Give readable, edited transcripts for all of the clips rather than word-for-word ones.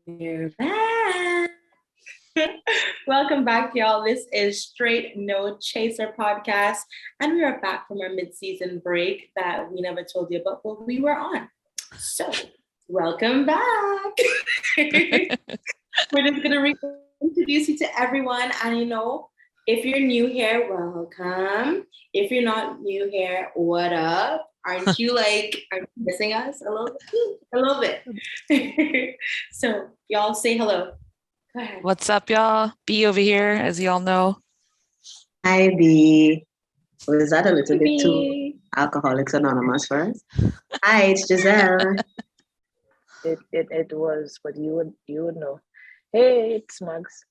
We're back. Welcome back, y'all. This is Straight No Chaser podcast, and we are back from our mid-season break that we never told you about what we were on. So, welcome back. We're just gonna reintroduce you to everyone, and if you're new here, welcome. If you're not new here, what up? Aren't you missing us a little bit? A little bit. So y'all say hello. Go ahead. What's up, y'all? B over here, as y'all know. Hi, B. Was that a little bit too Alcoholics Anonymous for us? Hi, it's Giselle. It was, but you would know. Hey, it's Smugs.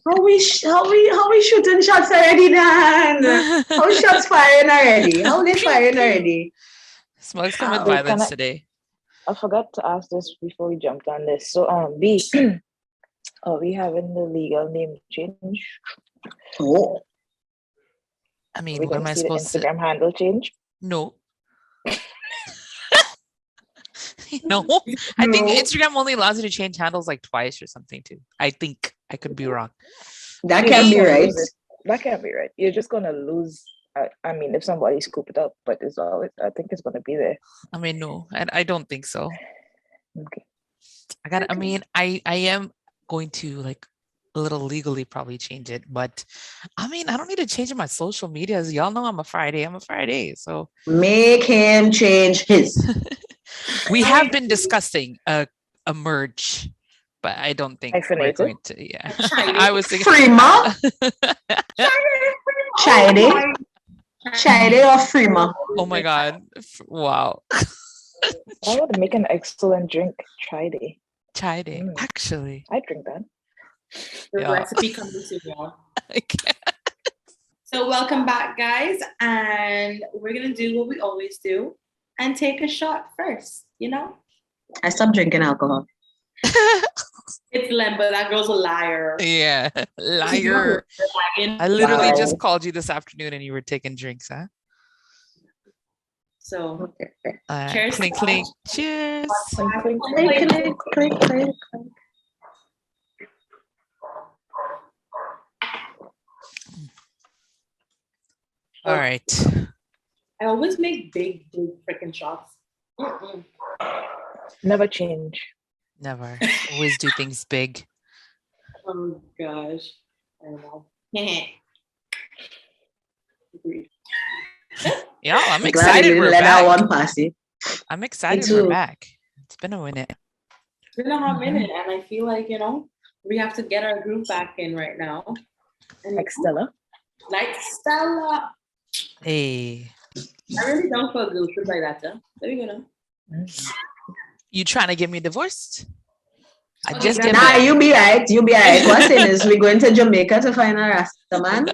How we shooting shots already, Dan? How shots firing already? How they firing already? Smugs come with violence today. I forgot to ask this before we jumped on this. So, B, are we having the legal name change? Oh. I mean, what am I supposed to say? Instagram handle change? No. No. I think Instagram only allows you to change handles like twice or something too. I think. I could be wrong. That can't be right. That can't be right. You're just gonna lose. I mean, if somebody scoop it up, but it's always. I think it's gonna be there. I mean, no, I don't think so. Okay. I am going to a little legally probably change it, but I mean, I don't need to change my social media. As y'all know, I'm a Friday, so make him change his. We have been discussing a merge. But I don't think we're going to. Yeah, I was thinking. Freema? Chide or Freema? Oh my God! Wow. I would make an excellent drink. Chide. Actually. I drink that. The recipe comes to you. So welcome back, guys, and we're gonna do what we always do and take a shot first. I stopped drinking alcohol. It's Len, but that girl's a liar. Yeah, liar. I literally just called you this afternoon and you were taking drinks, huh? So, cheers. Clink, clink. Cheers. Clink, clink, clink, clink. All right. I always make big freaking shots. Never change. Never. Always do things big. Oh gosh. I don't know. Yeah, I'm excited we're back. One pass it. I'm excited we're back. It's been a minute. It's been a hot minute, and I feel like, we have to get our group back in right now. And like Stella. Hey. I really don't feel good like that, though. There you go. You trying to get me divorced? You be right. What's in is we going to Jamaica to find a Rasta man.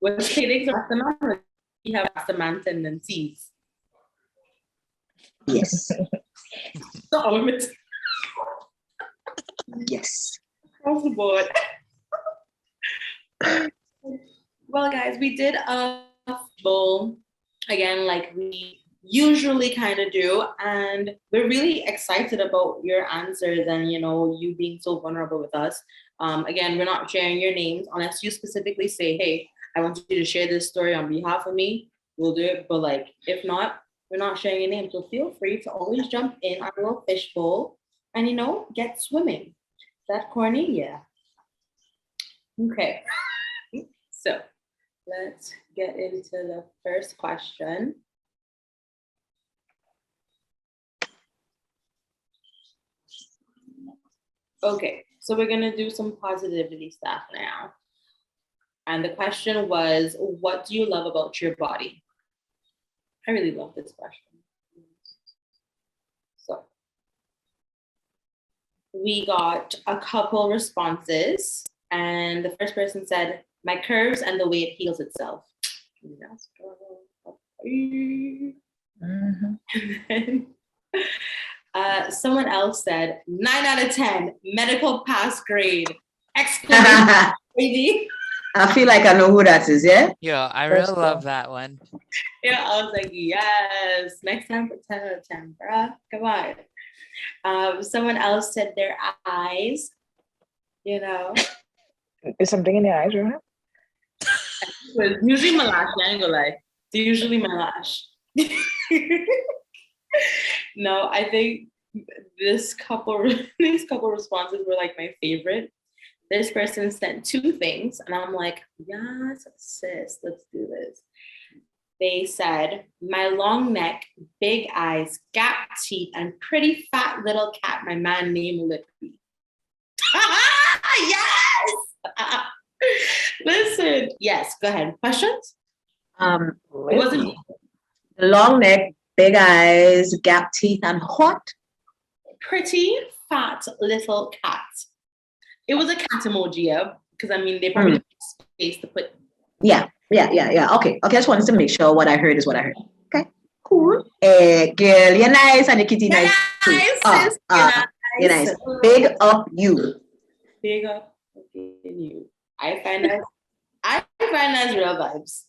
We're kidding, Rasta man. We have Rasta man tendencies. Yes. Yes. Across the board. Well, guys, we did a bowl again, like we usually kind of do, and we're really excited about your answers and you being so vulnerable with us. Again, we're not sharing your names unless you specifically say, hey, I want you to share this story on behalf of me. We'll do it, but if not, we're not sharing your name. So feel free to always jump in our little fishbowl and get swimming. Is that corny? Yeah. Okay. So let's get into the first question. Okay, so we're gonna do some positivity stuff now. And the question was, what do you love about your body? I really love this question. So we got a couple responses, and the first person said, my curves and the way it heals itself. And then, someone else said 9 out of 10, medical pass grade. Exclamation. I feel like I know who that is, yeah? Yeah, I really love that one. Yeah, I was like, yes. Next time for 10 out of 10, bruh. Come on. Someone else said their eyes. You know, Is something in your eyes, right? it's usually my lash. I ain't gonna lie. It's usually my lash. No, I think these couple responses were like my favorite. This person sent two things, and I'm like, yes, sis, let's do this. They said, my long neck, big eyes, gap teeth, and pretty fat little cat my man named Lippy. Yes! Listen, yes, go ahead. Questions? It wasn't Long neck, big eyes, gap teeth, and what? pretty fat little cat. It was a cat emoji, yeah, because I mean, they probably didn't have space to put. Yeah. Okay. I just wanted to make sure what I heard is what I heard. Okay, cool. Girl, you're nice and the kitty nice too. You're nice. Big up you. Big up you. I find that's real vibes.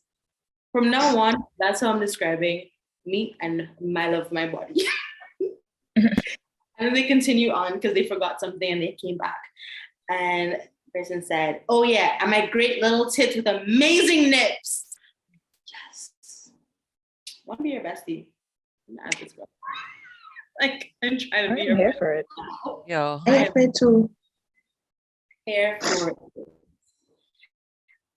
From now on, that's how I'm describing me and my love for my body. And then they continue on because they forgot something and they came back. And the person said, oh yeah, and my great little tits with amazing nips. Yes. Want to be your bestie. Like, I'm trying to be your here bestie. for it. Yo. I'm here for it too. Here for it.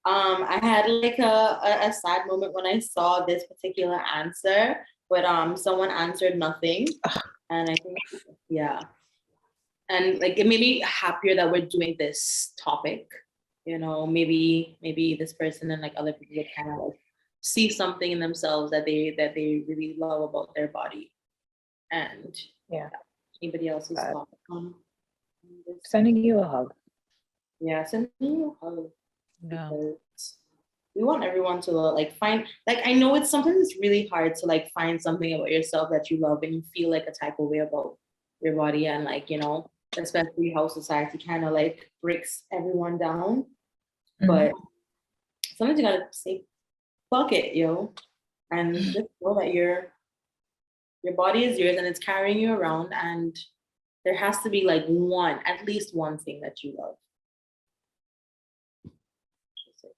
I had like a sad moment when I saw this particular answer, but someone answered nothing. And I think, yeah. And like it made me happier that we're doing this topic. You know, maybe this person and like other people would kind of like see something in themselves that they really love about their body. And yeah, anybody else's thought on this? Sending you a hug. Yeah, sending you a hug. Yeah. We want everyone to like find, like, I know sometimes it's really hard to like find something about yourself that you love and you feel like a type of way about your body, and like, you know, especially how society kind of like breaks everyone down. But sometimes you gotta say, fuck it, yo, and just know that your body is yours and it's carrying you around, and there has to be like at least one thing that you love.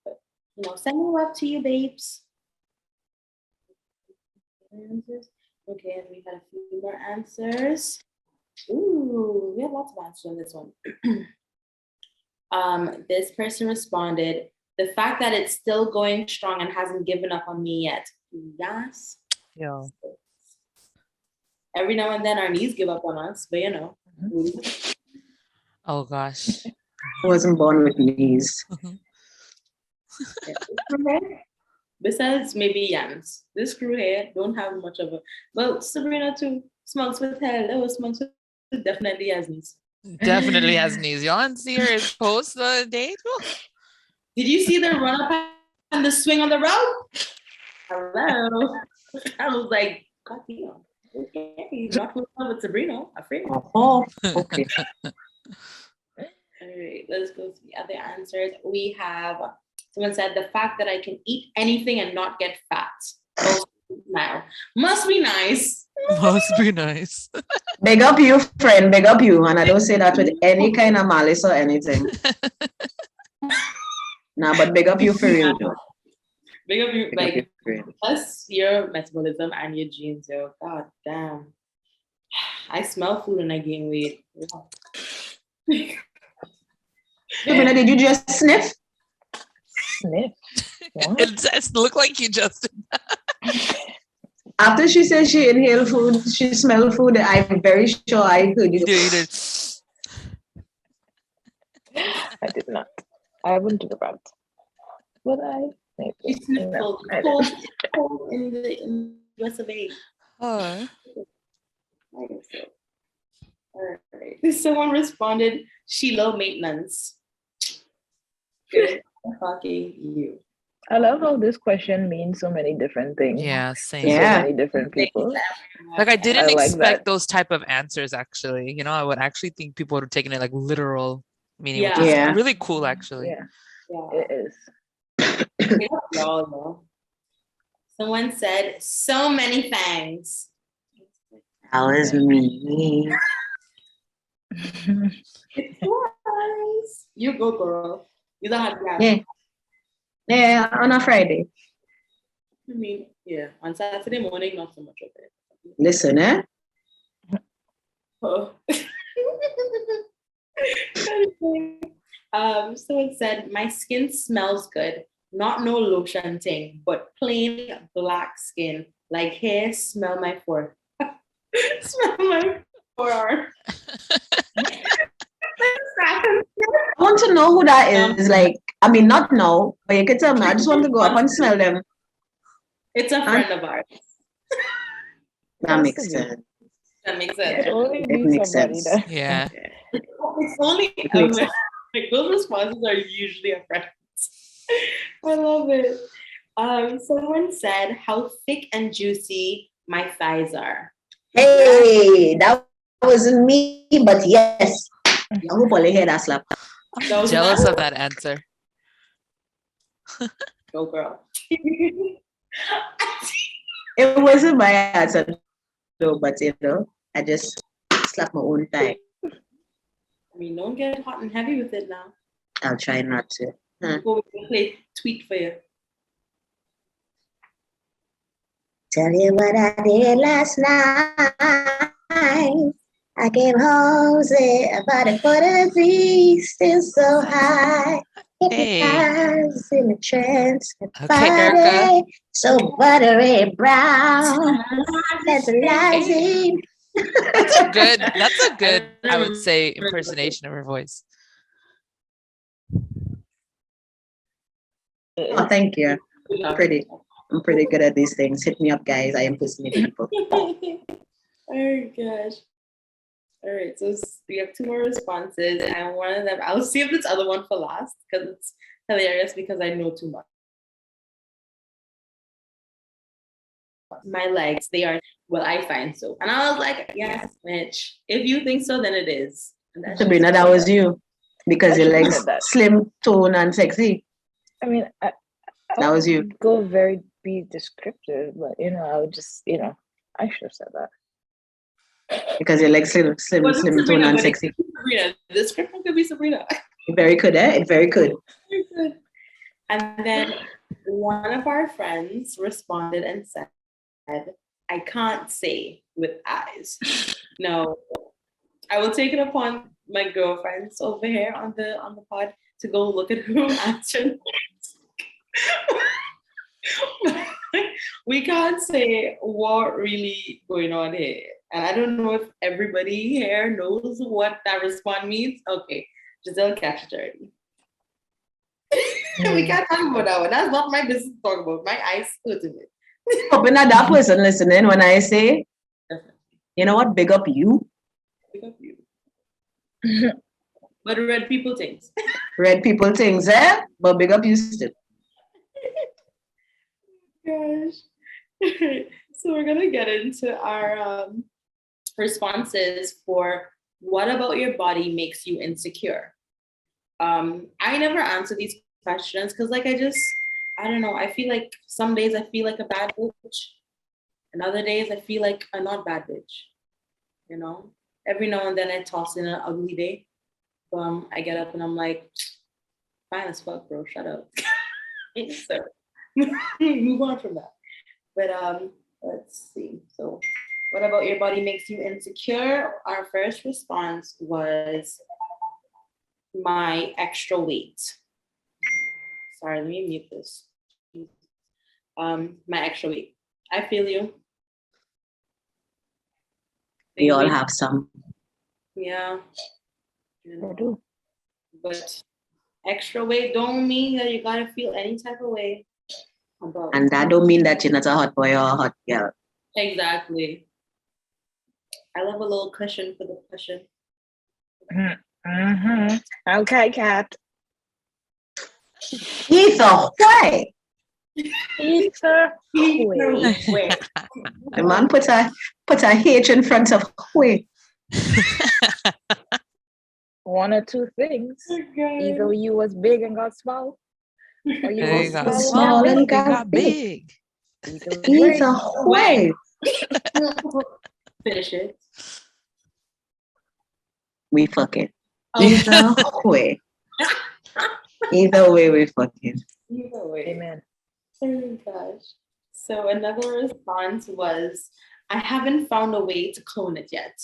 But, you know, sending love to you, babes. Okay, and we had a few more answers. Ooh, we have lots of answers on this one. This person responded, the fact that it's still going strong and hasn't given up on me yet. Yes. Yo. Every now and then our knees give up on us, but you know. Oh gosh. I wasn't born with knees. Besides maybe Yams, this crew here don't have much of a. Well, Sabrina too. Smugzfit hello, Smugzfit definitely has knees. Definitely has knees. Y'all see her post the date? Did you see the run up and the swing on the road? Hello. I was like, God damn. Okay, he's not in love with Sabrina. Afraid. Oh, okay. All right, let's go to the other answers. We have someone said the fact that I can eat anything and not get fat. Oh, smile. Must be nice. Must be nice. Big up you, friend. Big up you. And I don't say that with any kind of malice or anything. Nah, but big up you for real, though. Big up you, Big up like, you for real. plus your metabolism and your genes, yo. God damn. I smell food and I gain weight. Sabrina, did you just sniff? Sniff. It looked like you just did that. After she said she inhaled food, she smelled food, I'm very sure I heard you. You did. I did not. I wouldn't do that. Would I? Maybe. She sniffled No, cold in the US of A. Oh. All right. Someone responded, she low maintenance. Good fucking you. I love how this question means so many different things. Yeah, To same. so Yeah. many different people. Like I didn't I like expect that. those type of answers actually. You know, I would actually think people would have taken it like literal meaning, which Yeah. is really cool actually. Yeah, Yeah. it is. Y'all know. Someone said so many things. That was me. It's nice. You go, girl. You don't have to. Yeah. Yeah, on a Friday. I mean, yeah, on Saturday morning, not so much of it. Listen, eh? Oh. So it said, my skin smells good. Not no lotion thing, but plain black skin. Like hair, smell my forearm. Smell my forearm. I want to know who that is. Like, I mean, not now, but you can tell me. I just want to go up and smell them. It's a friend of ours. That makes sense. That makes sense. It makes sense. Yeah. It's only like those responses are usually a friend. I love it. Someone said how thick and juicy my thighs are. Hey, that wasn't me, but yes. I hope I hear that slap. I'm jealous of that answer. Go girl. It wasn't my answer, though, but you know, I just slapped my own thigh. I mean, don't get hot and heavy with it now. I'll try not to. We'll play tweet for you. Tell you what I did last night. I came home, said about 2:43, still so high. Hypnotized in a trance. Okay, Erica. So buttery brown. Tantalizing. That's a good, I would say, impersonation of her voice. Oh, thank you. I'm pretty good at these things. Hit me up, guys. I impersonate people. Oh gosh. All right, so we have 2 more responses, and one of them, I'll save this other one for last because it's hilarious because I know too much. My legs, they are, well, I find so. And I was like, yes, Mitch, if you think so, then it is. Sabrina, that was you. Because your legs slim, tone, and sexy. I mean, that was you. Go be descriptive, but you know, I would just, you know, I should have said that. Because your legs slim, tone, and sexy. Sabrina, the description could be Sabrina. Very good, eh? It very good. Very good. And then one of our friends responded and said, I can't say with eyes. No, I will take it upon my girlfriends over here on the pod to go look at who answered. We can't say what really going on here. And I don't know if everybody here knows what that response means. Okay, Giselle catch 30. We can't talk about that one. That's not my business to talk about. My eyes hurting it. Hoping that that person listening when I say, you know what, big up you. Big up you. But red people things. Red people things, eh? But big up you still. Gosh. So we're gonna get into our responses for what about your body makes you insecure. I never answer these questions because like I don't know, I feel like some days I feel like a bad bitch and other days I feel like a not bad bitch, you know. Every now and then I toss in an ugly day. I get up and I'm like, fine as fuck, bro, shut up. So move on from that. But let's see. So what about your body makes you insecure? Our first response was my extra weight. Sorry, let me mute this. My extra weight. I feel you. We all have some. Yeah. I do. But extra weight don't mean that you gotta feel any type of way about. And that don't mean that you're not a hot boy or a hot girl. Exactly. I love a little cushion for the cushion. Mm-hmm. Okay, Kat. Ether, why? Ether, wait. The man put a H in front of wait. One or two things. Okay. Either you was big and got small, or you There was you small and got big. Ether, why? Finish it. we fucking. Oh. Either way. Either way, we fucking. Either way. Amen. Oh gosh. So another response was, I haven't found a way to clone it yet.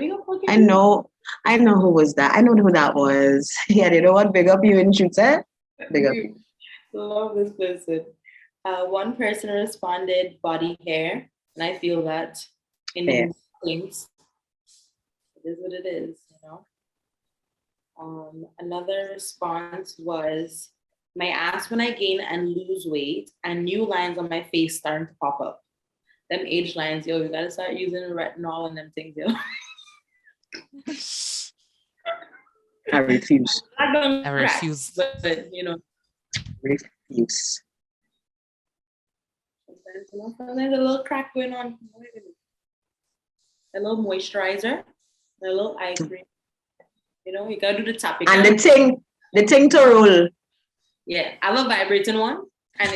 I know who was that. I know who that was. Yeah, you know what? Big up you and shooter. Big up. Love this person. One person responded body hair, and I feel that in Fair. things, it is what it is, you know. Another response was, my ass when I gain and lose weight, and new lines on my face starting to pop up. Them age lines, yo, you gotta start using retinol and them things, yo. I refuse. I refuse. But you know, Refuse. sometimes a little crack going on. A little moisturizer, a little eye cream. You know, you gotta do the topic. And the thing to roll. Yeah, I have a vibrating one, and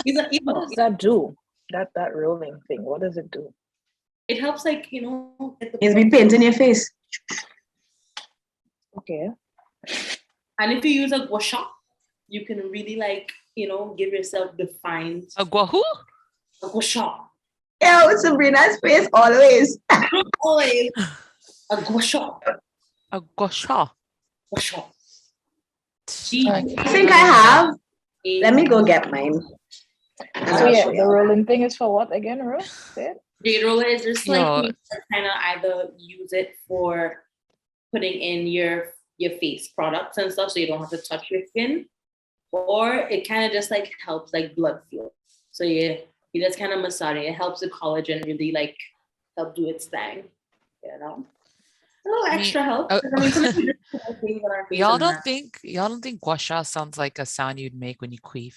What does that do? That rolling thing. What does it do? it helps, like, you know, get the It's be painting your face. Okay. and if you use a gua sha, you can really, like, you know, give yourself defined A guahu? a gua sha. Yo, Sabrina's face always. Always a gua sha. A guasha. Gua sha. I think I have. Let me go get mine. So yeah, the rolling thing is for what again, Rose? Say it. Jade roller is just like Yo. you kind of either use it for putting in your face products and stuff, so you don't have to touch your skin, or it kind of just like helps like blood flow. So you just kind of massage it. It helps the collagen really like help do its thing, you know. A little extra help. Y'all don't think guasha sounds like a sound you'd make when you queef?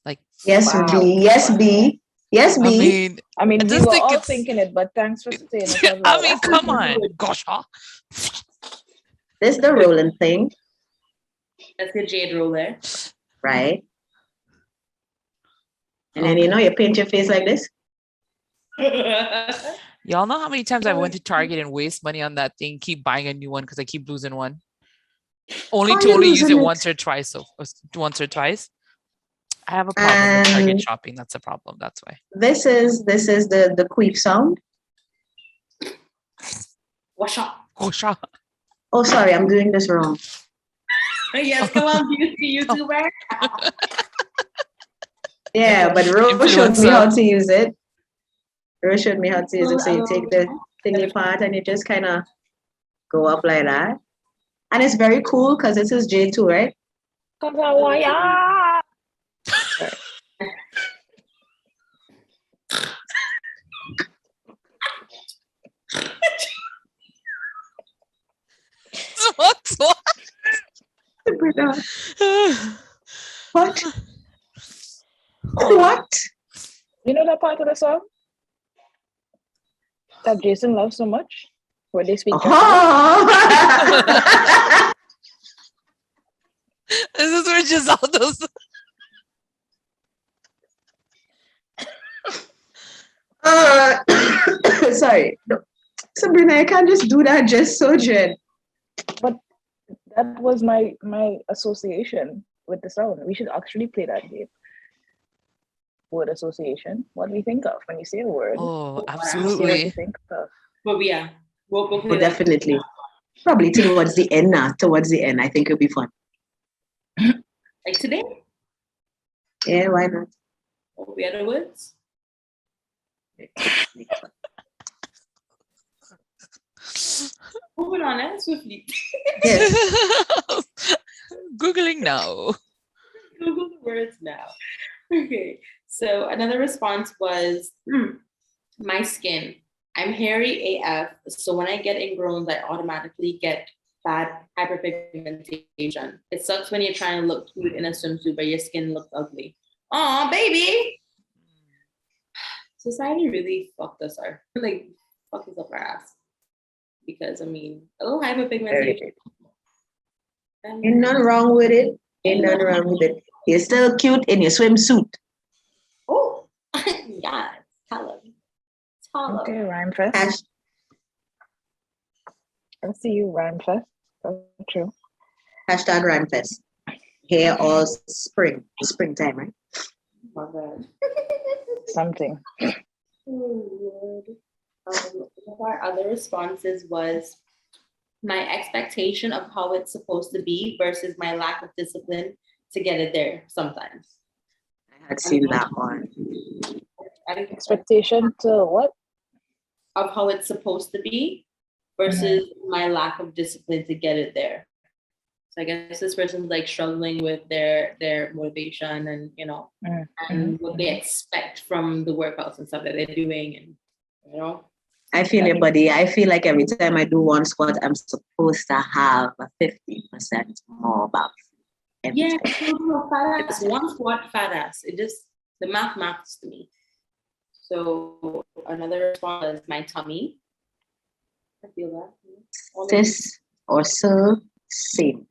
Like, Yes, Wow. B. Yes, B. Yes, I B. mean, I mean, I we just were think all it's- thinking it, but thanks for saying it. as I well. mean, come on, guasha. This the rolling thing, That's the jade roller. right? And then you know you paint your face like this. Y'all know how many times I went to Target and waste money on that thing, keep buying a new one because I keep losing one. Only How to you only use losing it it? once or twice. I have a problem with Target And- shopping. That's a problem. That's why. This is the queef sound. Wash up. Guasha. Oh, sorry, I'm doing this wrong. Yes, come on, beauty YouTuber. Yeah, but Rose showed me Influencer. how to use it. Rose showed me how to use it. So you take the thingy part and you just kind of go up like that. And it's very cool because this is J2, right? What? What? What? You know that part of the song that Jason loves so much, where they speak Japanese? Oh. This is where Giselle does. Sorry. No. Sabrina, I can't just do that just so Jen. But that was my association with the sound. We should actually play that game. Word association. What do we think of when you say a word? Oh, See what you absolutely. think of. But yeah, we'll Oh, play that. definitely. Probably towards the end now. Towards the end, I think it'll be fun. Like today. Yeah, why not? What we other words? Moving on, swiftly. Yes. Googling now. Google the words now. Okay. So another response was, my skin. I'm hairy AF, so when I get ingrowns, I automatically get bad hyperpigmentation. It sucks when you're trying to look cute in a swimsuit, but your skin looks ugly. Aw, baby. Society really fucked us up. Like, fucked us up our ass. Because, I mean, a little hyperpigmentation. Ain't nothing wrong with it. Ain't nothing wrong with it. You're still cute in your swimsuit. Oh, yeah. Tell him. Okay, rhyme fest. I see you, Rhyme Fest. That's true. Hashtag Rhyme-fest. Here all springtime, right? My bad. Something. Oh, Lord. One of our other responses was my expectation of how it's supposed to be versus my lack of discipline to get it there sometimes. I had seen that one. Expectation to what? Of how it's supposed to be versus my lack of discipline to get it there. So I guess this person's like struggling with their motivation and and what they expect from the workouts and stuff that they're doing, and I feel it, buddy. I feel like every time I do one squat, I'm supposed to have a 50% more back. Yeah, fat ass. One squat, fat ass. It just the maths to me. So another response is my tummy. I feel that. Sis or so, same.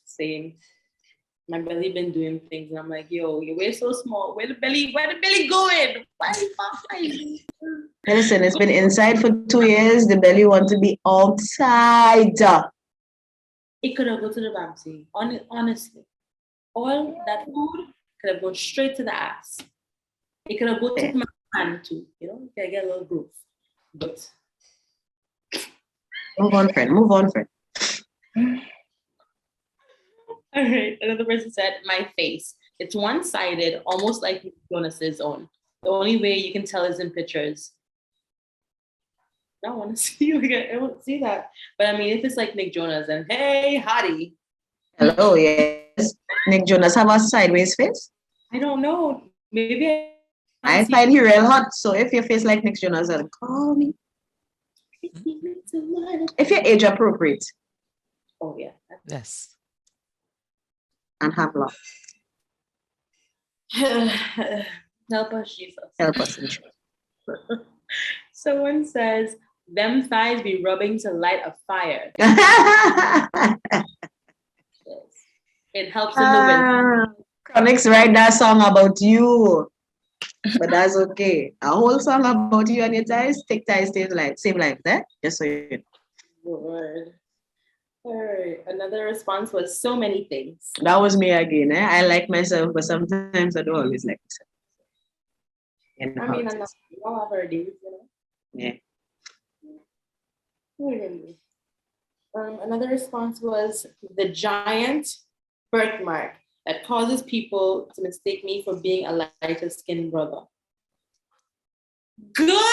Same. My belly been doing things, and I'm like, yo, your waist so small. Where the belly going? Why is it fine? Listen, it's been inside for 2 years. The belly wants to be outside. It could have gone to the Bamsi. Honestly, all that food could have gone straight to the ass. It could have gone to my hand too. You can get a little groove. But Move on, friend. All right. Another person said, my face. It's one-sided, almost like Jonas's own. The only way you can tell is in pictures. I don't want to see I won't see that. But I mean, if it's like Nick Jonas, then hey, hottie. Hello, yes. Nick Jonas have a sideways face? I don't know. Maybe I find he real hot. So if your face like Nick Jonas, then call me. If you're age appropriate. Oh, yeah. Yes. And have love. Help us, Jesus. Help us. Someone says, them thighs be rubbing to light a fire. It helps in the winter. Chronix write that song about you. But that's okay. A whole song about you and your ties, take ties, same life, eh? Just so you know. Lord. All right. Another response was so many things. That was me again. Eh? I like myself, but sometimes I don't always like myself. I mean, we all have our days, Yeah. Another response was the giant birthmark that causes people to mistake me for being a lighter skinned brother. Goodbye.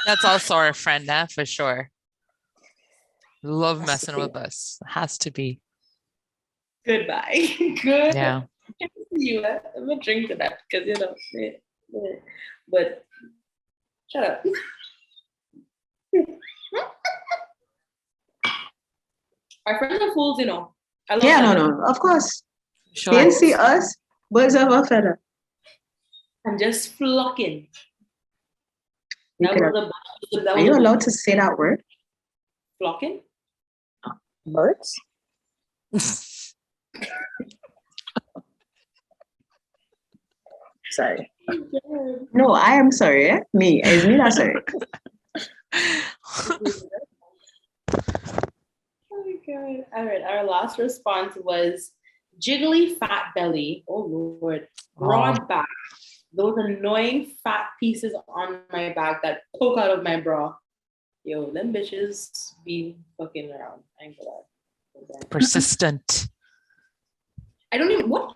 That's also our friend, for sure. Love messing with us. Has to be. Goodbye. Good. Yeah. You. I'm gonna drink to that because but shut up. Our friends are fools, I love them. No, of course. Sure. Can't see us, birds of a feather. I'm just flocking. Are you allowed to say that word? Flocking? Birds? Sorry. No, I am sorry. Eh? Me. It's me that's sorry. Oh my God. All right. Our last response was jiggly fat belly. Oh Lord. Broad back. Those annoying fat pieces on my back that poke out of my bra. Yo, them bitches be fucking around. I ain't gonna lie. Persistent. I don't even what?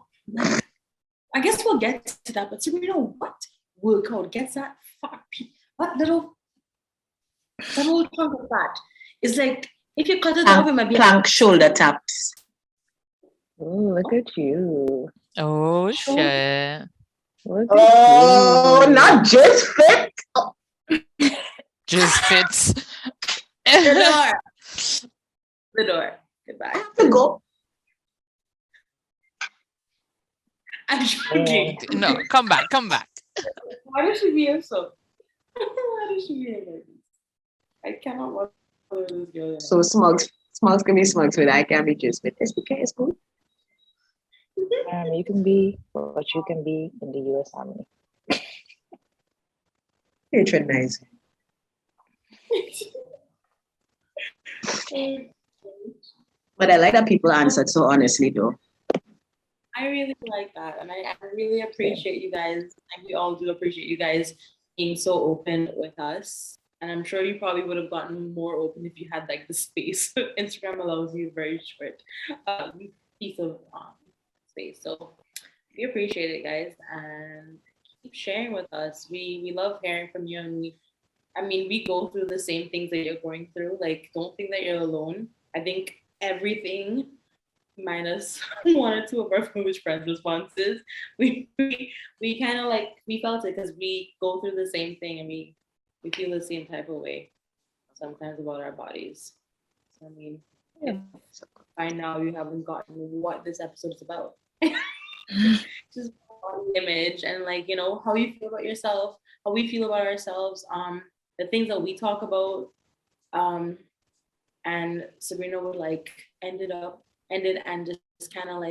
I guess we'll get to that, but Sabrina, what workout gets that fat piece? What little chunk of fat? It's like if you cut it off, it might be plank shoulder taps. Oh, look at you. Oh shit. Not just fit. Just fits. The door. Goodbye. I have to go. I'm joking. No, come back. Why does she be so? Why does she be like this? I cannot watch this girl. So Smugs can be Smugzfit. I can be just fit. It's okay. It's cool. You can be what you can be in the U.S. Army. Patronizing. But I like that people answered so honestly, though. I really like that, and I really appreciate you guys. And we all do appreciate you guys being so open with us. And I'm sure you probably would have gotten more open if you had like the space. Instagram allows you a very short piece of space. So we appreciate it, guys, and keep sharing with us. We love hearing from you, and we go through the same things that you're going through. Like, don't think that you're alone. I think everything minus one or two of our foolish friends' responses, we kind of like we felt it because we go through the same thing and we feel the same type of way sometimes about our bodies. So if by now you haven't gotten what this episode is about, just body image and how you feel about yourself, how we feel about ourselves, the things that we talk about, and Sabrina would end it and just kind of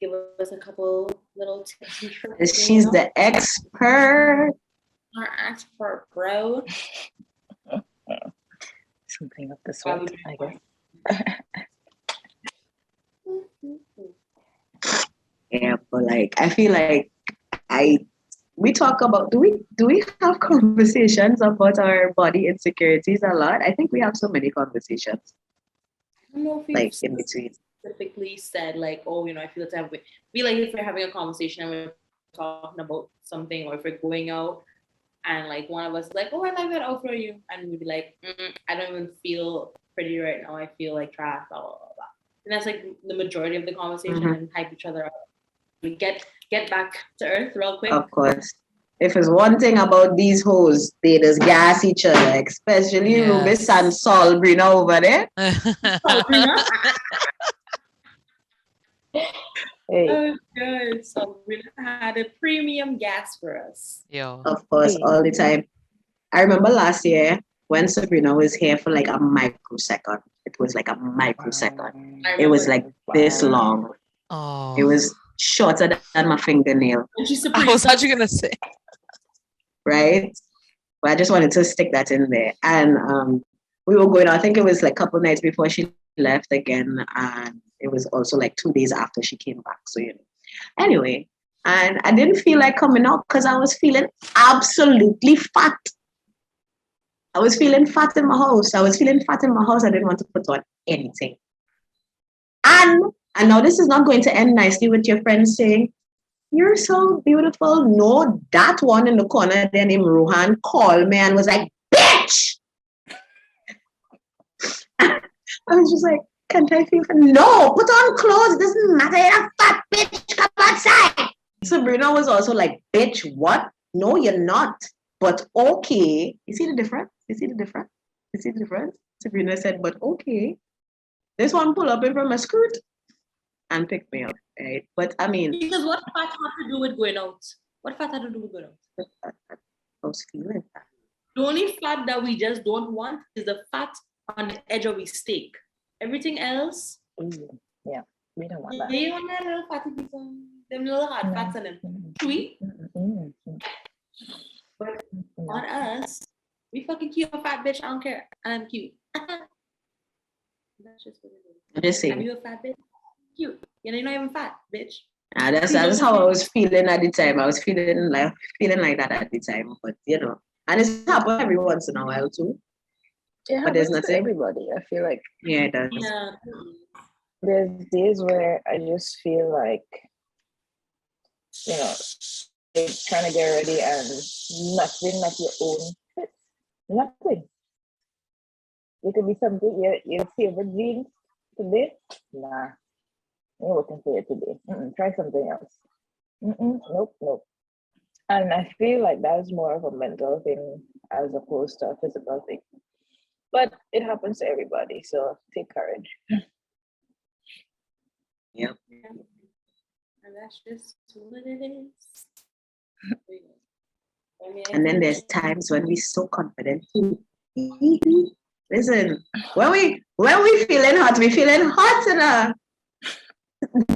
give us a couple little tips. She's the expert. Our expert, bro. Something of the sort, I guess. Yeah, but I feel like we talk about, do we have conversations about our body insecurities a lot? I think we have so many conversations. I don't know if we in between specifically said I feel the type of way. If we're having a conversation and we're talking about something, or if we're going out and one of us is like, oh, I like that outfit for you, and we'd be like, I don't even feel pretty right now, I feel like trash, blah blah blah. And that's the majority of the conversation, and hype each other up. We get back to earth real quick. Of course. If it's one thing about these hoes, they just gas each other, especially Rubis and Sabrina over there. Hey. Oh, good. So we had a premium gas for us. Yo. Of course, all the time. I remember last year when Sabrina was here for a microsecond. It was a microsecond. It was this long. Oh. It was shorter than my fingernail. I was actually gonna say. Right? But I just wanted to stick that in there. And we were going, I think it was a couple nights before she left again. And it was also 2 days after she came back. So, Anyway, and I didn't feel like coming out because I was feeling absolutely fat. I was feeling fat in my house. I didn't want to put on anything. And now this is not going to end nicely with your friends saying, you're so beautiful. No, that one in the corner there named Rohan called me and was like, bitch! I was just like, can't I feel fat? No, put on clothes. It doesn't matter. You're a fat bitch. Come outside. Sabrina was also like, bitch, what? No, you're not. But okay. You see the difference? Sabrina said, but okay. This one pull up in from a skirt and pick me up, right? But because what fat had to do with going out? What fat had to do with going out? I was feeling that. The only fat that we just don't want is the fat on the edge of a steak. Everything else, yeah, we don't want that. We want that little fatty piece, them little hard fats in them. Sweet. But on us, we fucking cute, a fat bitch. I don't care. I'm cute. That's just what it is. I'm just saying. Are you a fat bitch? Cute. You're not even fat, bitch. That's how I was feeling at the time. I was feeling like that at the time. But and it's happened every once in a while too. Yeah, but there's nothing. Everybody, I feel like. Yeah, it does. Yeah. There's days where I just feel like, trying to get ready and nothing like your own fit. Nothing. It could be something you favorite jeans today. Nah, you're looking for it today. Try something else. Nope. And I feel like that's more of a mental thing as opposed to a physical thing. But it happens to everybody, so take courage. Yep. And that's just what it is. And then there's times when we're so confident. Listen, when we feeling hot, we feeling hot enough.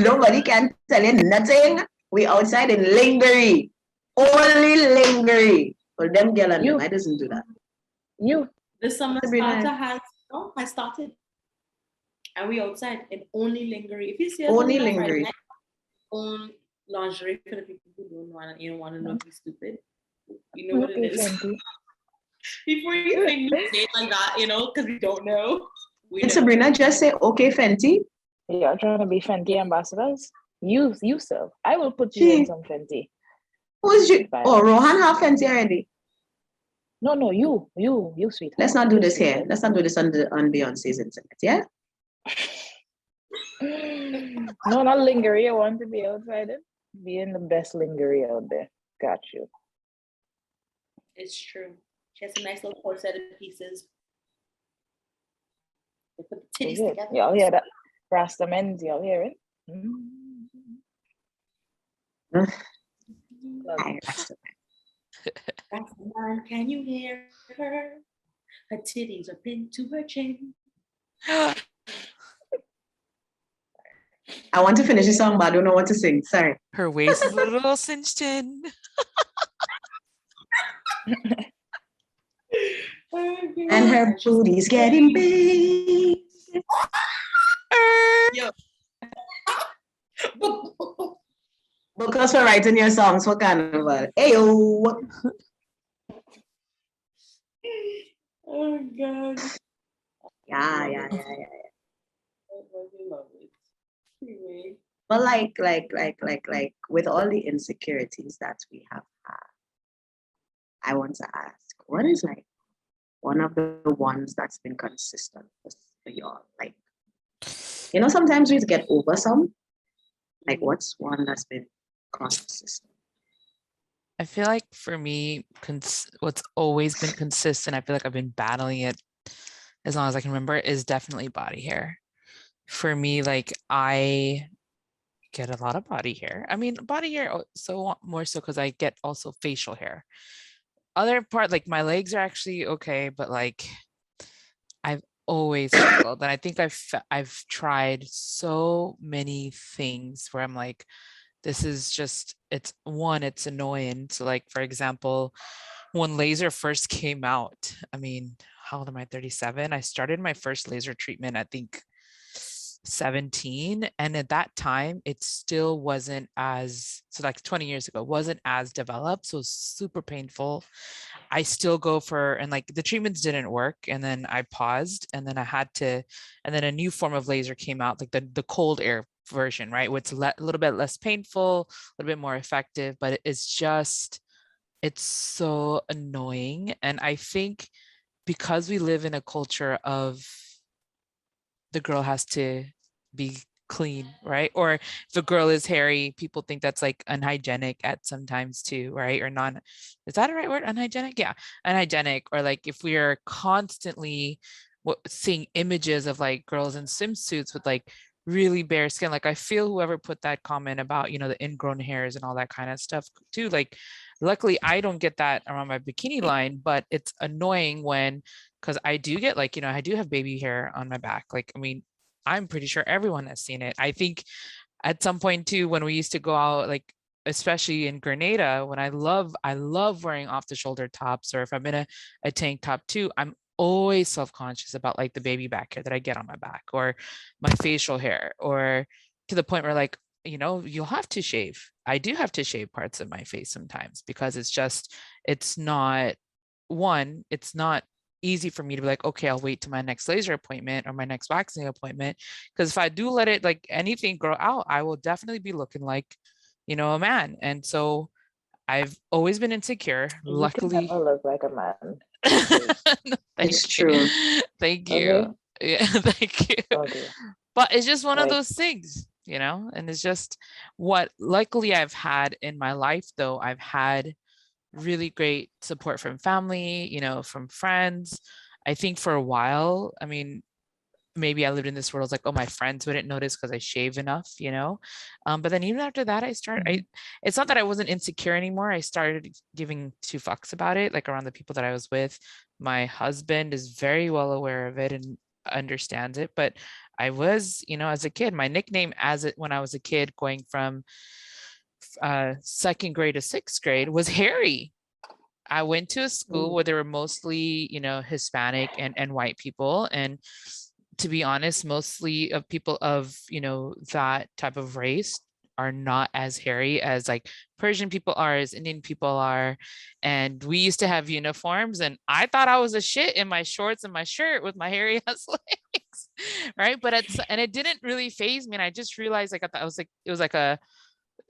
Nobody can tell you nothing. We outside in lingerie. Only lingerie. Well, them girl and them, I doesn't do that. The summer starter has Oh, I started. And we outside in only lingerie. If you see us Only on a Friday lingerie. night, own lingerie for the people who don't want to, know if we're stupid. You know what it Okay, is. Fenty. Before you think we say it like that, because we don't know. We Did know. Sabrina just say, okay, Fenty? You're trying to be Fenty ambassadors? You sir. I will put you in some Fenty. Who's you? Bye. Oh, Rohan have Fenty already. No, you, sweetheart. Let's not do You, this here. sweetheart. Let's not do this on Beyonce's internet, yeah? No, not lingerie. I want to be outside it. Being the best lingerie out there. Got you. It's true. She has a nice little corset of pieces. They put the titties together. Y'all hear that? Rasta men's, y'all hear it? Rasta man, can you hear her? Her titties are pinned to her chin. I want to finish the song, but I don't know what to sing. Sorry. Her waist is a little cinched in. And her booty's getting big. Yo. Because for writing your songs for Carnival. Ayo. Oh God. Yeah. I love it. Anyway. But like with all the insecurities that we have had, I want to ask, what is like one of the ones that's been consistent for y'all? Like, sometimes we get over some. Like, what's one that's been consistent? I feel like for me, what's always been consistent, I feel like I've been battling it as long as I can remember, is definitely body hair. For me, like I get a lot of body hair. I mean, body hair so more so because I get also facial hair. Other part, like my legs are actually okay, but like I've always struggled. And I think I've tried so many things where I'm like, this is just, it's annoying. So like, for example, when laser first came out, I mean, how old am I? 37. I started my first laser treatment, I think 17. And at that time, it still wasn't as, so like 20 years ago, wasn't as developed. So it was super painful. I still go for, and like the treatments didn't work. And then I paused and then and then a new form of laser came out, like the cold air version, right? Where it's a little bit less painful, a little bit more effective, but it's so annoying. And I think because we live in a culture of the girl has to be clean, right? Or if a girl is hairy, people think that's like unhygienic at sometimes too, right? Or is that a right word? Unhygienic? Yeah, unhygienic. Or like if we are constantly seeing images of like girls in swimsuits with like really bare skin, like I feel whoever put that comment about, the ingrown hairs and all that kind of stuff too, like luckily I don't get that around my bikini line, but it's annoying because I do get like, I do have baby hair on my back. Like, I mean, I'm pretty sure everyone has seen it. I think at some point too, when we used to go out, like, especially in Grenada, when I love wearing off the shoulder tops, or if I'm in a tank top too, I'm always self-conscious about like the baby back hair that I get on my back or my facial hair, or to the point where like, you'll have to shave. I do have to shave parts of my face sometimes because it's not easy for me to be like, okay, I'll wait to my next laser appointment or my next waxing appointment. Because if I do let it like anything grow out, I will definitely be looking like, a man. And so I've always been insecure. Luckily, you can never look like a man. No, It's true. Thank you. Okay. Yeah, thank you. Okay. But it's just one of Right. those things, and it's just what luckily I've had in my life, though. I've had really great support from family, from friends. I think for a while, I mean, maybe I lived in this world, it's like, oh, my friends wouldn't notice because I shave enough, but then even after that, it's not that I wasn't insecure anymore. I started giving two fucks about it, like around the people that I was with. My husband is very well aware of it and understands it, but I was, as a kid, my nickname when I was a kid going from second grade to sixth grade was Harry. I went to a school where there were mostly, you know, Hispanic and white people. And to be honest, mostly of people of, you know, that type of race are not as hairy as like Persian people are, as Indian people are. And we used to have uniforms, and I thought I was a shit in my shorts and my shirt with my hairy ass legs. Right. But it didn't really phase me. And I just realized like, I thought it was like a,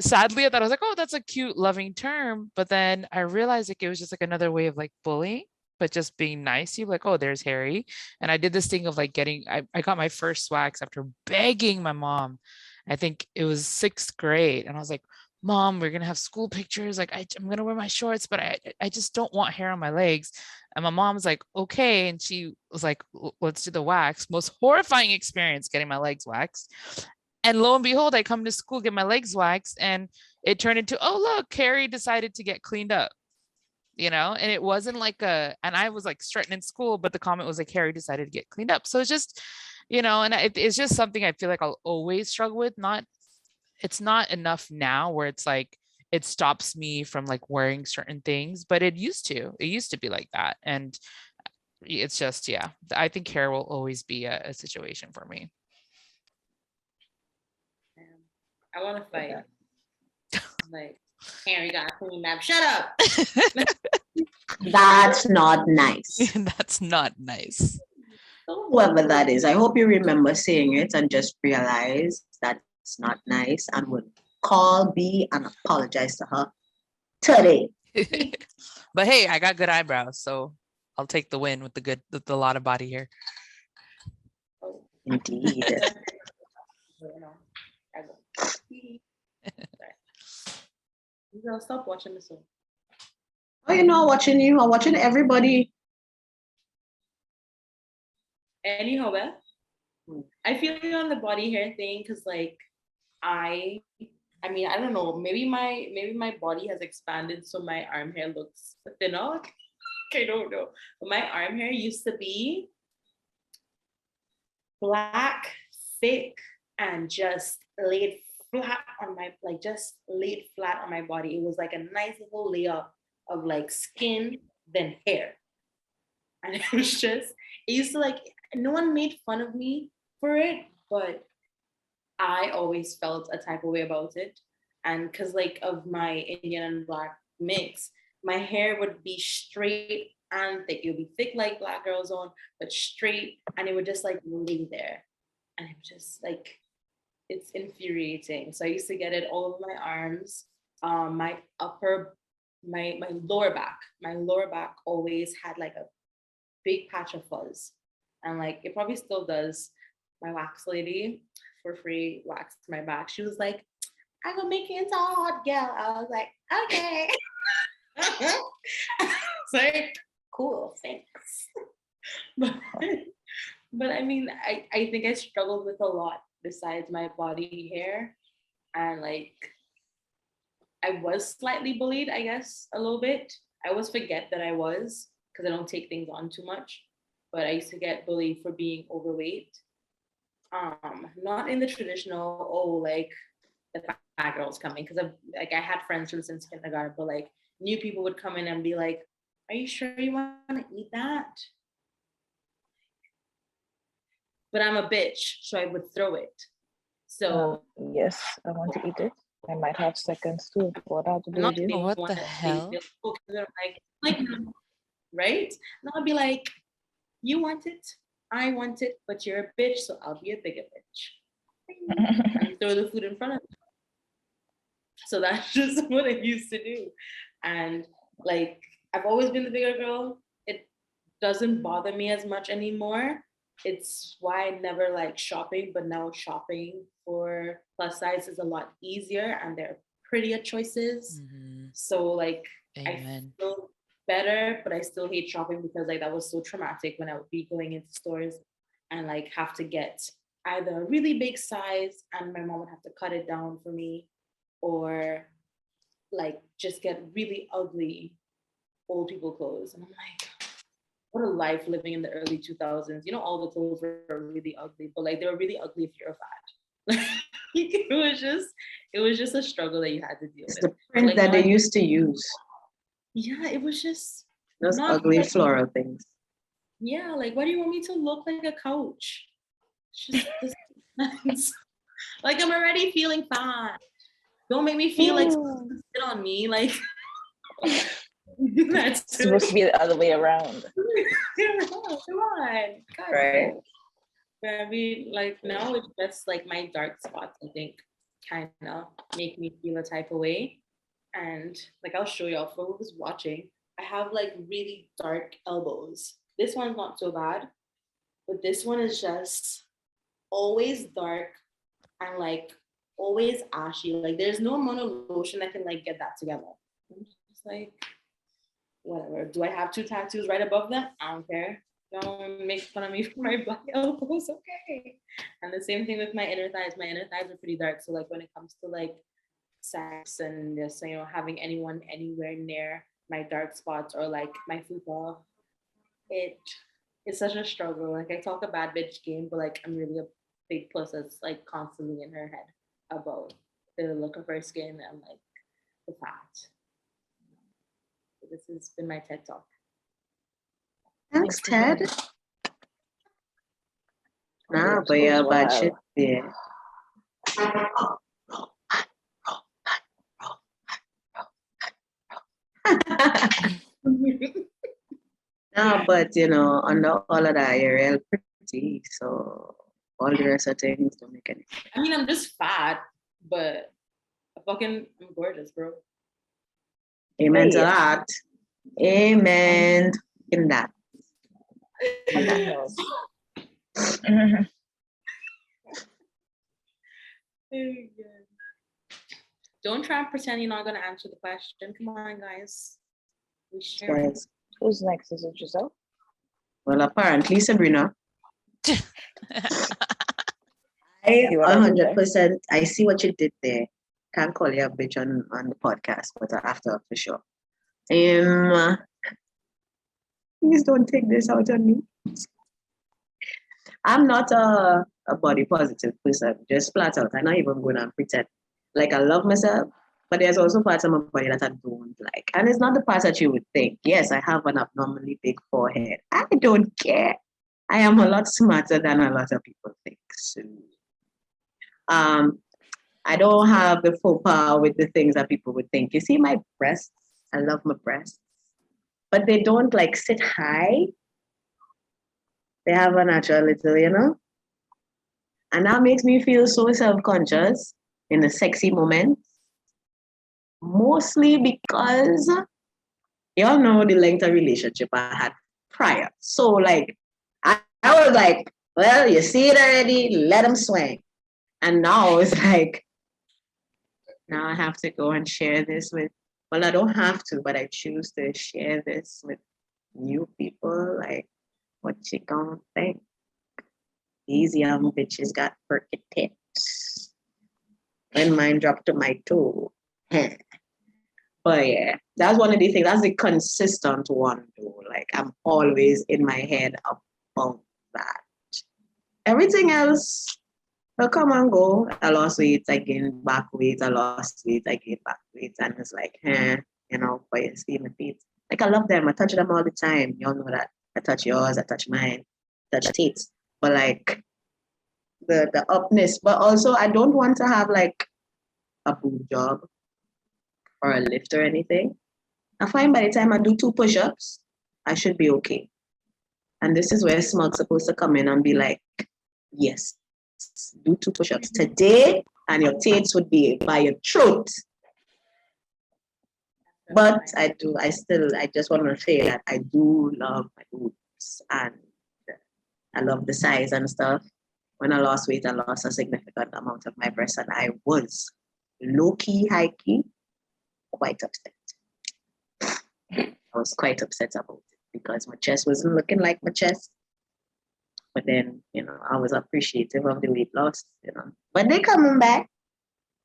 sadly, I thought I was like, oh, that's a cute, loving term. But then I realized like it was just like another way of like bullying, but just being nice. You like, oh, there's Harry. And I did this thing of like I got my first wax after begging my mom. I think it was 6th grade. And I was like, Mom, we're gonna have school pictures. Like I'm gonna wear my shorts, but I just don't want hair on my legs. And my mom's like, okay. And she was like, let's do the wax. Most horrifying experience getting my legs waxed. And lo and behold, I come to school, get my legs waxed, and it turned into, oh, look, Carrie decided to get cleaned up, you know? And it wasn't like and I was like strutting in school, but the comment was like, Carrie decided to get cleaned up. So it's just, you know, and it's just something I feel like I'll always struggle with. It's not enough now where it's like, it stops me from like wearing certain things, but it used to be like that. And it's just, yeah, I think hair will always be a situation for me. I want to fight. Like, Harry got cleaned up. Shut up. That's not nice. That's not nice. Whoever that is, I hope you remember saying it and just realize that's not nice and would call B and apologize to her today. But hey, I got good eyebrows, so I'll take the win with the lot of body hair. Indeed. Girl, stop watching this one. Oh, you know, watching you, I'm watching everybody. Anyhow, I feel you on the body hair thing because, like, I mean, I don't know. Maybe my body has expanded, so my arm hair looks thinner. I don't know. But my arm hair used to be black, thick, and just laid flat on my, like, just laid flat on my body. It was like a nice little layer of like skin, then hair. And it was just, it used to like, no one made fun of me for it, but I always felt a type of way about it. And because like of my Indian and Black mix, my hair would be straight and thick. It would be thick like Black girl's own, but straight, and it would just like lay there. And it was just like, it's infuriating. So I used to get it all over my arms, my lower back. My lower back always had like a big patch of fuzz. And like, it probably still does. My wax lady for free waxed my back. She was like, I'm gonna make you into a hot girl. I was like, okay. It's like, cool, thanks. But I mean, I think I struggled with a lot besides my body hair. And like, I was slightly bullied, I guess, a little bit. I always forget that I was, because I don't take things on too much. But I used to get bullied for being overweight. Not in the traditional, oh, like the fat girls coming, because I had friends from since kindergarten, but like new people would come in and be like, are you sure you want to eat that? But I'm a bitch, so I would throw it. So yes, I want to eat it. I might have seconds too. What I have to do with you? What the hell? Like, right? And I'll be like, you want it, I want it, but you're a bitch, so I'll be a bigger bitch. And throw the food in front of me. So that's just what I used to do. And like, I've always been the bigger girl. It doesn't bother me as much anymore. It's why I never like shopping, but now shopping for plus size is a lot easier and they're prettier choices. Mm-hmm. So like, amen. I feel better, but I still hate shopping because like that was so traumatic when I would be going into stores and like have to get either a really big size and my mom would have to cut it down for me, or like just get really ugly old people clothes. And I'm like, what a life living in the early 2000s. You know, all the clothes were really ugly, but like they were really ugly if you're fat. it was just a struggle that you had to deal with. It's the print like, that they used to use. yeah, it was just Those not ugly like, floral things. yeah, like why do you want me to look like a couch? It's just this like I'm already feeling fine. Don't make me feel like someone sit on me. Like that's It's supposed to be the other way around. come on. God, Right. but I mean, like now it's just like my dark spots, I think, kind of make me feel a type of way. And like I'll show y'all for who's watching. I have like really dark elbows. This one's not so bad, but this one is just always dark and like always ashy. Like there's no amount of lotion that can like get that together. I'm just like, whatever. Do I have two tattoos right above them? I don't care. Don't make fun of me for my black elbows, okay? And the same thing with my inner thighs. My inner thighs are pretty dark. So like when it comes to like sex and just having anyone anywhere near my dark spots or like my fupa, it's such a struggle. Like I talk a bad bitch game, but like I'm really a big puss that's like constantly in her head about the look of her skin and like the fat. So this has been my TED talk. Thanks, Ted. Nah, but yeah, bad shit there. No, but under all of that, you're real pretty. So all the rest of things don't make any sense. I mean, I'm just fat, but I'm gorgeous, bro. Amen to that. Amen in that. Don't try and pretend you're not gonna answer the question. Come on, guys. We share. Guys. Who's next? Is it yourself? Well, apparently, Sabrina. See what I did there? 100%. I see what you did there. Can't call you a bitch on the podcast, but after for sure. Please don't take this out on me. I'm not a body positive person, just flat out. I'm not even going to pretend. Like I love myself, but there's also parts of my body that I don't like. And it's not the parts that you would think. Yes, I have an abnormally big forehead. I don't care. I am a lot smarter than a lot of people think. So I don't have the faux pas with the things that people would think. You see my breasts? I love my breasts. But they don't like sit high. They have a natural little, And that makes me feel so self-conscious in the sexy moments. Mostly because y'all know the length of relationship I had prior. So like I was like, well, you see it already, let them swing. And now it's like, now I have to go and share this with, well, I don't have to, but I choose to share this with new people. Like, what you gonna think? These young bitches got perky tits. When mine dropped to my toe. But yeah, that's one of the things. That's the consistent one, though. Like, I'm always in my head about that. Everything else will come and go. I lost weight, I gained back weight. I lost weight, I gained back weight. And it's like, but you see my feet. Like, I love them. I touch them all the time. Y'all know that. I touch yours, I touch mine, touch teeth. But like, the upness. But also, I don't want to have like a boob job or a lift or anything. I find by the time I do 2 push-ups, I should be okay. And this is where Smug's supposed to come in and be like, yes, do 2 push-ups today, and your tits would be by your throat. But I just want to say that I do love my boobs, and I love the size and stuff. When I lost weight, I lost a significant amount of my breasts, and I was low-key, high-key, quite upset. I was quite upset about it because my chest wasn't looking like my chest. But then, I was appreciative of the weight loss, But they coming back.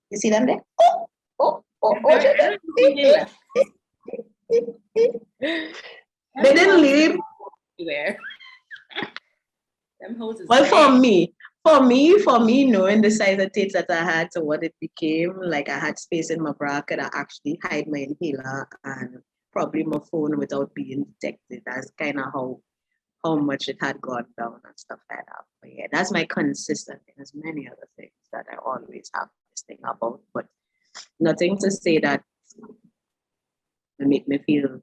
You see them there? They didn't leave. Well, for me, knowing the size of tits that I had to what it became, like I had space in my bra, could I actually hide my inhaler and probably my phone without being detected. That's kind of how much it had gone down and stuff like that. But yeah, that's my consistent thing. There's many other things that I always have this thing about, but nothing to say that will make me feel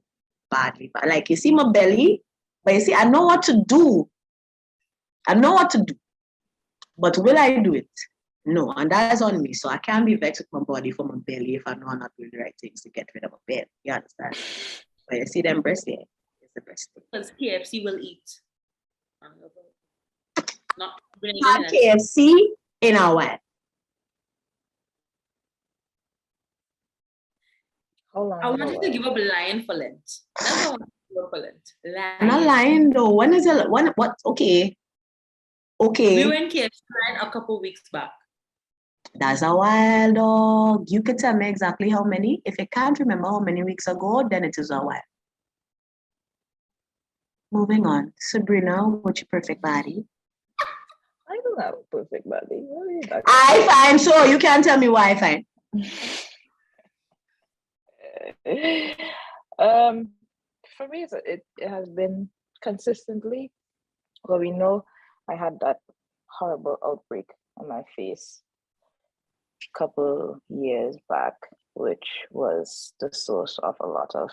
badly. But like you see my belly, but you see, I know what to do. But will I do it? No, and that is on me. So I can't be vexed with my body for my belly if I know I'm not doing the right things to get rid of my belly. You understand? But you see them breasts, yeah, it's the breast thing. Because KFC will eat. Not Not KFC in a while. How long? I wanted to give up lion for Lent. That's what I wanted to give up for Lent. I'm not lying though. When is it? When? What? Okay. We went KFC a couple weeks back. That's a while, dog. You can tell me exactly how many. If you can't remember how many weeks ago, then it is a while. Moving on. Sabrina, what's your perfect body? I don't have a perfect body. I find so. You can't tell me why I find. For me, it has been consistently. Well, we know I had that horrible outbreak on my face a couple years back, which was the source of a lot of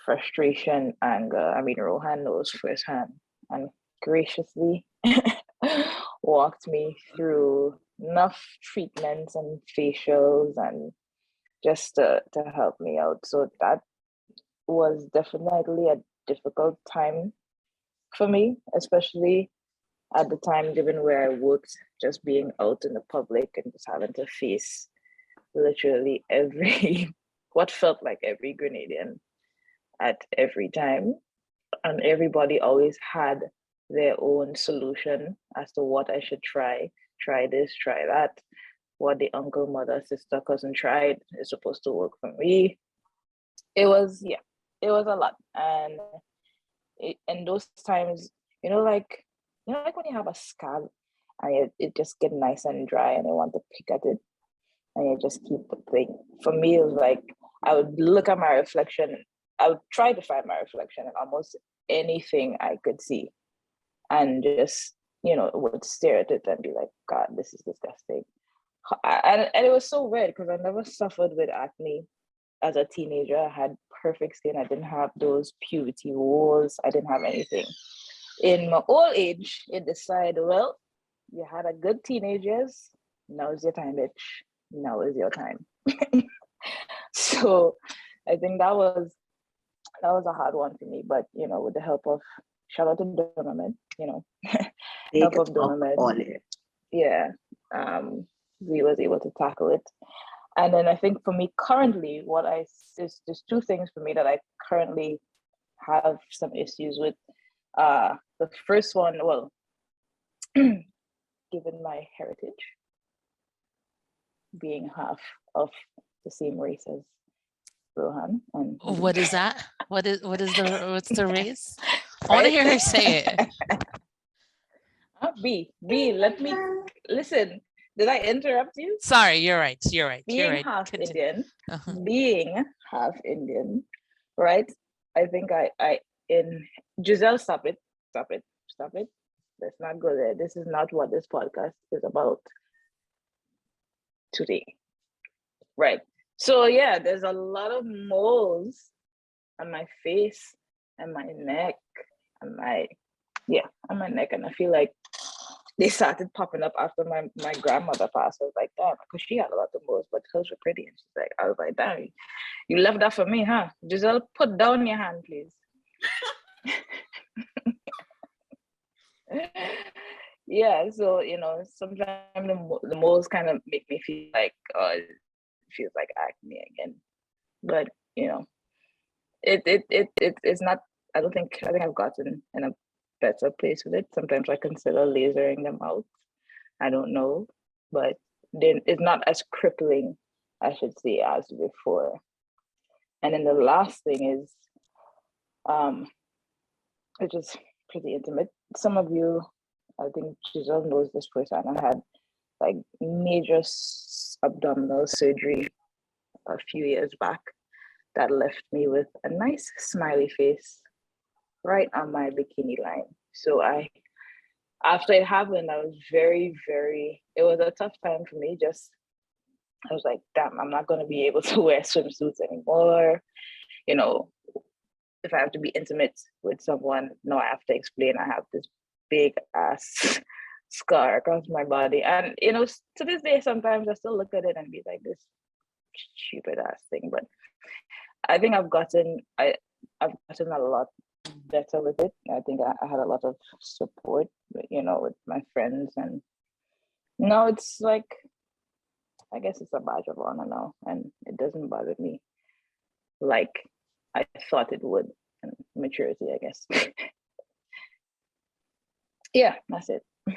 frustration, anger. I mean, Rohan knows firsthand and graciously walked me through enough treatments and facials and just to help me out. So that was definitely a difficult time for me, especially at the time, given where I worked, just being out in the public and just having to face literally what felt like every Grenadian at every time. And everybody always had their own solution as to what I should try this, try that. What the uncle, mother, sister, cousin tried is supposed to work for me. It was a lot. And in those times, like when you have a scab and it just get nice and dry and you want to pick at it and you just keep playing. For me, it was like I would look at my reflection. I would try to find my reflection in almost anything I could see, and just would stare at it and be like, God, this is disgusting. And it was so weird because I never suffered with acne as a teenager. I had perfect skin. I didn't have those puberty woes. I didn't have anything. In my old age, it decided, well, you had a good teenagers. Now is your time, bitch. Now is your time. So I think that was a hard one for me. But with the help of shout out to Donovan, help of Donovan. Yeah. We was able to tackle it. And then I think for me currently, there's two things for me that I currently have some issues with. The first one, well, given my heritage, being half of the same race as Rohan. And what is that? What's the race? I want to hear her say it. B, let me listen. Did I interrupt you? Sorry, you're right. Being half Indian, right? I think I in Giselle, stop it. Let's not go there. This is not what this podcast is about today. Right. So yeah, there's a lot of moles on my face and my neck and my neck, and I feel like they started popping up after my grandmother passed. I was like, damn, because she had a lot of moles, but hers were pretty. And she's like, I was like, damn, you left that for me, huh? Giselle, put down your hand, please. Yeah, so sometimes the moles kind of make me feel like it feels like acne again, but it's not. I think I've gotten in a better place with it. Sometimes I consider lasering them out. I don't know, but then it's not as crippling, I should say, as before. And then the last thing is, which is pretty intimate. Some of you, I think Giselle knows this person. I had like major abdominal surgery a few years back. that left me with a nice smiley face right on my bikini line. So after it happened, I was very, it was a tough time for me. I was like, damn, I'm not going to be able to wear swimsuits anymore. You know, if I have to be intimate with someone, no, I have to explain I have this big ass scar across my body. And, you know, to this day, sometimes I still look at it and be like, this stupid ass thing. But I think I've gotten a lot better with it. I think I had a lot of support, you know, with my friends, and now it's like, I guess it's a badge of honor now, and it doesn't bother me like I thought it would. And maturity, I guess. Yeah, that's it. I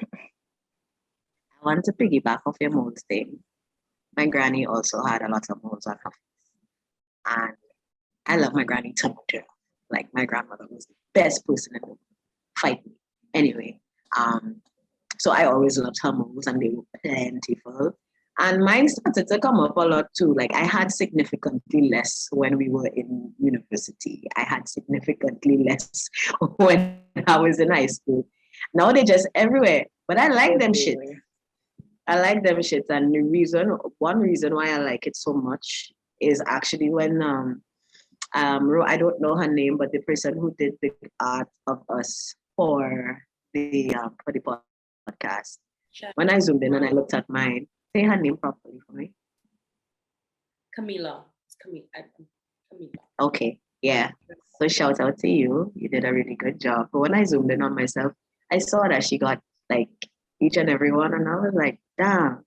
want to piggyback off your moles thing. My granny also had a lot of moles on her face. And I love my granny to much. Like my grandmother was the best person in the world. Fight me. Anyway, so I always loved her moles and they were plentiful. And mine started to come up a lot too. Like I had significantly less when we were in university. I had significantly less when I was in high school. Now they're just everywhere. But I like them shit. I like them shit. And one reason why I like it so much is actually when I don't know her name, but the person who did the art of us for the podcast. Sure. When I zoomed in and I looked at mine, say her name properly for me. Camila. It's Camila. Okay, yeah. So shout out to you. You did a really good job. But when I zoomed in on myself, I saw that she got like each and every one, and I was like, damn,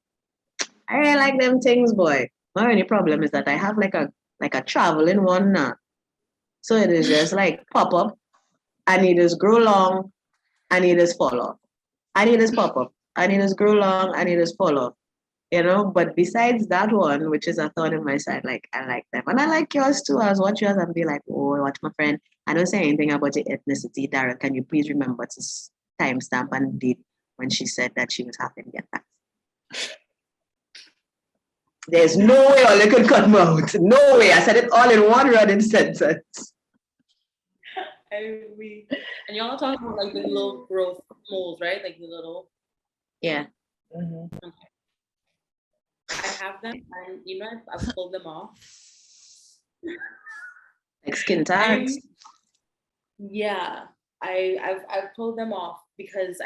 I really like them things, boy. My only problem is that I have like a traveling one now. So it is just like pop up, and it just grow long, and it just fall off. And it just pop up, and it just grow long, and it just fall off. You know, but besides that one, which is a thorn in my side, like I like them. And I like yours too. I was watching yours and be like, oh, I watch my friend. I don't say anything about your ethnicity, Dara. Can you please remember to timestamp and date when she said that she was happy to get that? There's no way all you could cut me out. No way. I said it all in one running sentence. And y'all talking about like the little growth moles, right? Like the little. Yeah. Mm-hmm. Okay. I have them, and you know, I've pulled them off. Like skin tags. Yeah, I've pulled them off because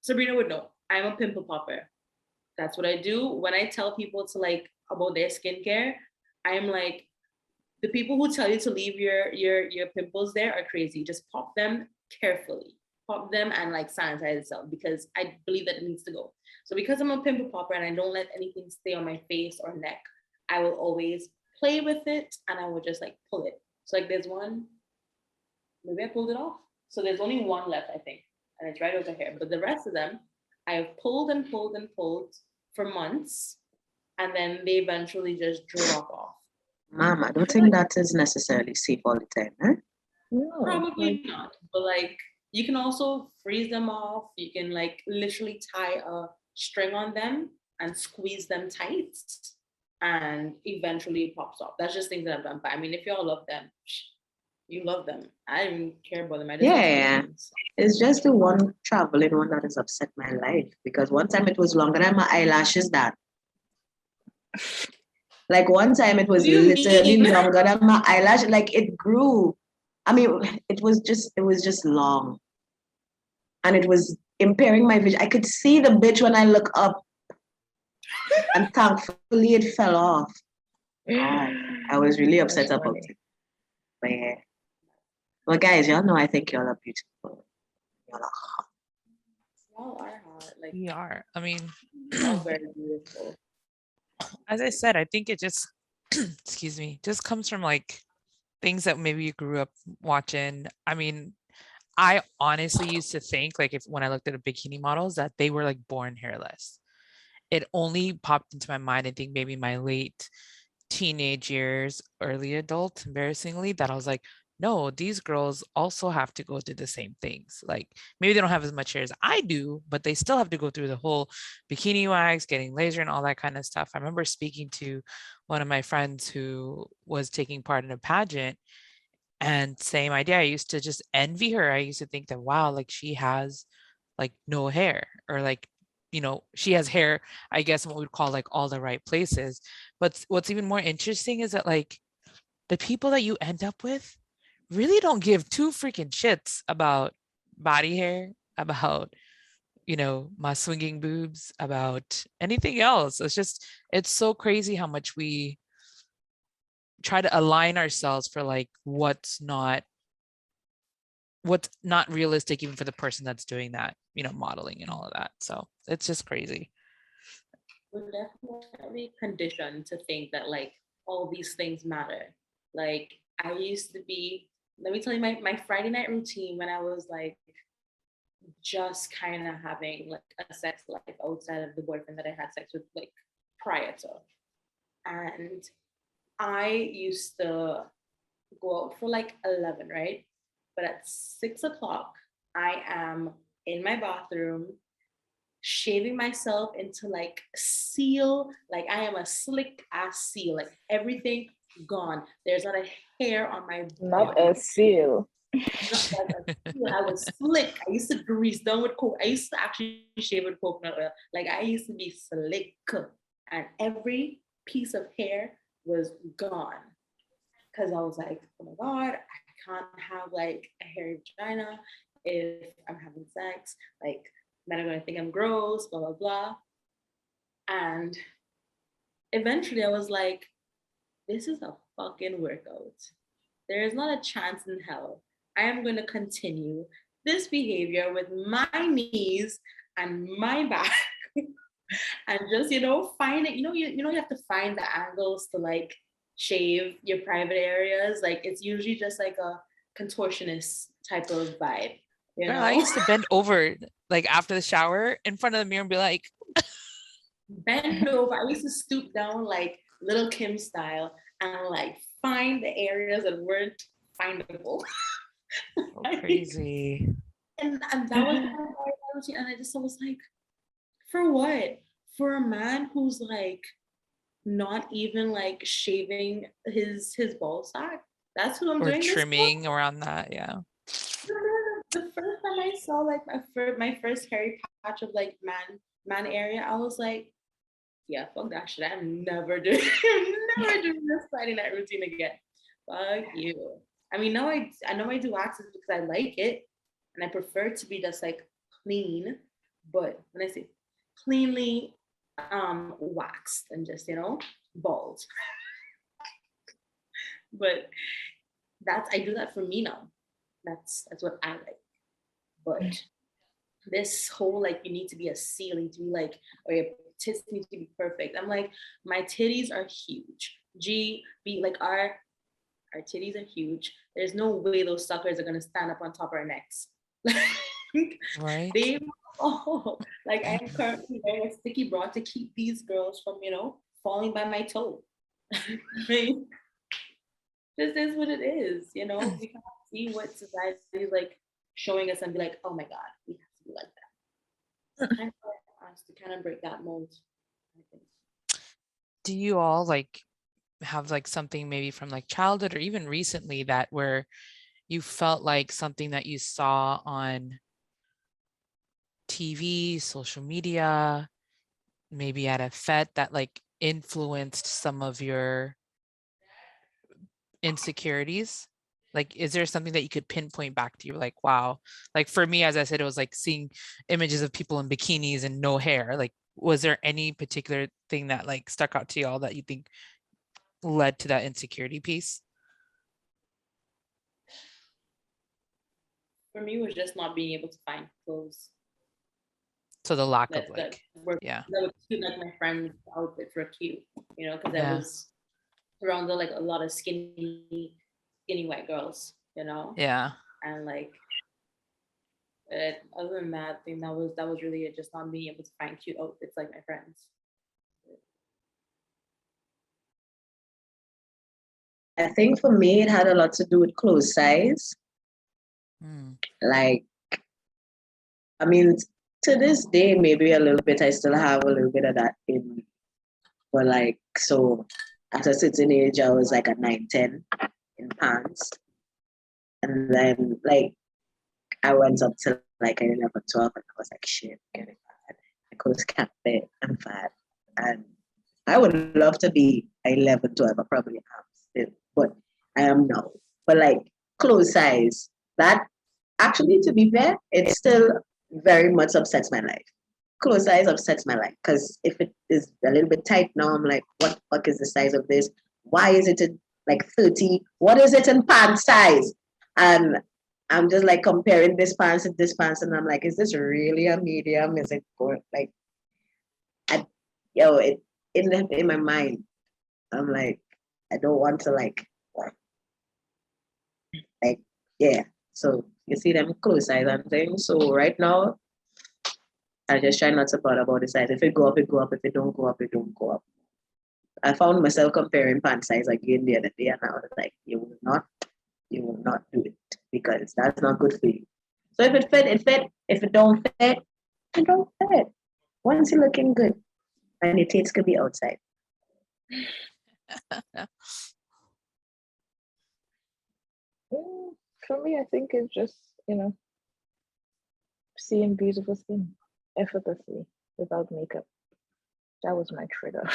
Sabrina would know. I'm a pimple popper. That's what I do. When I tell people to like about their skincare, I'm like, the people who tell you to leave your pimples there are crazy. Just pop them carefully. Pop them and like sanitize itself, because I believe that it needs to go. So because I'm a pimple popper and I don't let anything stay on my face or neck, I will always play with it and I will just like pull it. So like there's one, maybe I pulled it off. So there's only one left, I think, and it's right over here. But the rest of them, I have pulled and pulled and pulled for months, and then they eventually just drop off. Mom, I don't think that is necessarily safe all the time, huh? No, probably not. But like, you can also freeze them off. You can like literally tie a string on them and squeeze them tight, and eventually it pops off. That's just things that I've done. But I mean, if y'all love them, you love them. I don't even care about them. I just Yeah. It's just the one traveling one that has upset my life, because one time it was longer than my eyelashes that. Like one time it was literally longer than my eyelash. Like it grew. I mean, it was just long. And it was impairing my vision. I could see the bitch when I look up. And thankfully it fell off. I was really upset about it. But yeah. Well, guys, y'all know I think y'all are beautiful. Y'all are hot. Y'all are hot. Like, We are. I mean, y'all very beautiful. as I said, I think it just, excuse me, just comes from like things that maybe you grew up watching. I mean, I honestly used to think like when I looked at the bikini models that they were like born hairless. It only popped into my mind, I think maybe my late teenage years, early adult, embarrassingly, that I was like, no, these girls also have to go through the same things. Like maybe they don't have as much hair as I do, but they still have to go through the whole bikini wax, getting laser and all that kind of stuff. I remember speaking to one of my friends who was taking part in a pageant, and same idea. I used to just envy her. I used to think that, wow, like she has like no hair, or like, she has hair, I guess, in what we'd call like all the right places. But what's even more interesting is that like the people that you end up with really don't give two freaking shits about body hair, about, my swinging boobs, about anything else. It's so crazy how much we try to align ourselves for like what's not realistic, even for the person that's doing that, modeling and all of that. So it's just crazy. We're definitely conditioned to think that like all these things matter. Like I used to be, let me tell you my Friday night routine when I was like just kind of having like a sex life outside of the boyfriend that I had sex with like prior to. And I used to go out for like 11, right? But at 6 o'clock, I am in my bathroom shaving myself into like seal, like I am a slick ass seal, like everything gone. There's not a hair on my Not body. a seal. Not like a seal. I was slick. I used to grease down with coke. I used to actually shave with coconut oil. Like I used to be slick, and every piece of hair was gone. Because I was like, oh my God, I can't have like a hairy vagina if I'm having sex. Like, men are gonna think I'm gross, blah, blah, blah. And eventually I was like, this is a fucking workout. There is not a chance in hell I am gonna continue this behavior with my knees and my back. And just, find it, you have to find the angles to like shave your private areas. Like it's usually just like a contortionist type of vibe, Girl, I used to bend over like after the shower in front of the mirror and be like, bend over. I used to stoop down like little Kim style and like find the areas that weren't findable. oh, crazy. And that was my routine. And I just was like, for what? For a man who's like not even like shaving his ball sack. That's who I'm Or doing this for. trimming around that, yeah. The first time I saw like my first hairy patch of like man area, I was like, yeah, fuck that shit. I'm never doing never doing this Friday night routine again. Fuck you. I mean, now I know I do waxes because I like it and I prefer to be just like clean. But when I say cleanly waxed and just, bald. But I do that for me now. That's what I like. But this whole like you need to be a seal, you need to be like, or your tits need to be perfect. I'm like, my titties are huge. B like our titties are huge. There's no way those suckers are gonna stand up on top of our necks. Right. They like I'm currently wearing a sticky bra to keep these girls from, falling by my toe. Like, this is what it is, we can't see what society is like showing us and be like, oh my God, we have to be like that. It's time for us to kind of break that mold, I think. Do you all like have like something maybe from like childhood or even recently that where you felt like something that you saw on TV, social media, maybe at a fete that like influenced some of your insecurities? Like, is there something that you could pinpoint back to? You're like, wow. Like for me, as I said, it was like seeing images of people in bikinis and no hair. Like, was there any particular thing that like stuck out to y'all that you think led to that insecurity piece? For me, it was just not being able to find clothes So the lack of that like, yeah, that were cute, like my friend's outfits were cute, because I yeah, was surrounded like a lot of skinny white girls, yeah. and like other than that, I think that was really it, just not being able to find cute outfits like my friends. I think for me, it had a lot to do with clothes size. Like, I mean, to this day, maybe a little bit, I still have a little bit of that in me. But like, so at a certain age, I was like a 9, 10 in pants. And then like, I went up to like an 11, 12, and I was like, shit, I'm getting fat. My clothes can't fit, I'm fat. And I would love to be 11, 12, I probably am still, but I am now. But like, clothes size, that actually, to be fair, it still very much upsets my life. Clothes size upsets my life because if it is a little bit tight now, I'm like, what the fuck is the size of this? Why is it in like 30? What is it in pant size? And I'm just like comparing this pants to this pants, and I'm like, is this really a medium? Is it going like, it in my mind, I'm like, I don't want to like, yeah. So you see them clothes size and things. So right now, I just try not to bother about the size. If it go up, it go up. If it don't go up, it don't go up. I found myself comparing pant size again the other day, and I was like, you will not do it because that's not good for you. So if it fit, it fit. If it don't fit, it don't fit. Once you're looking good, and your tits could be outside. For me, I think it's just, seeing beautiful skin effortlessly without makeup. That was my trigger.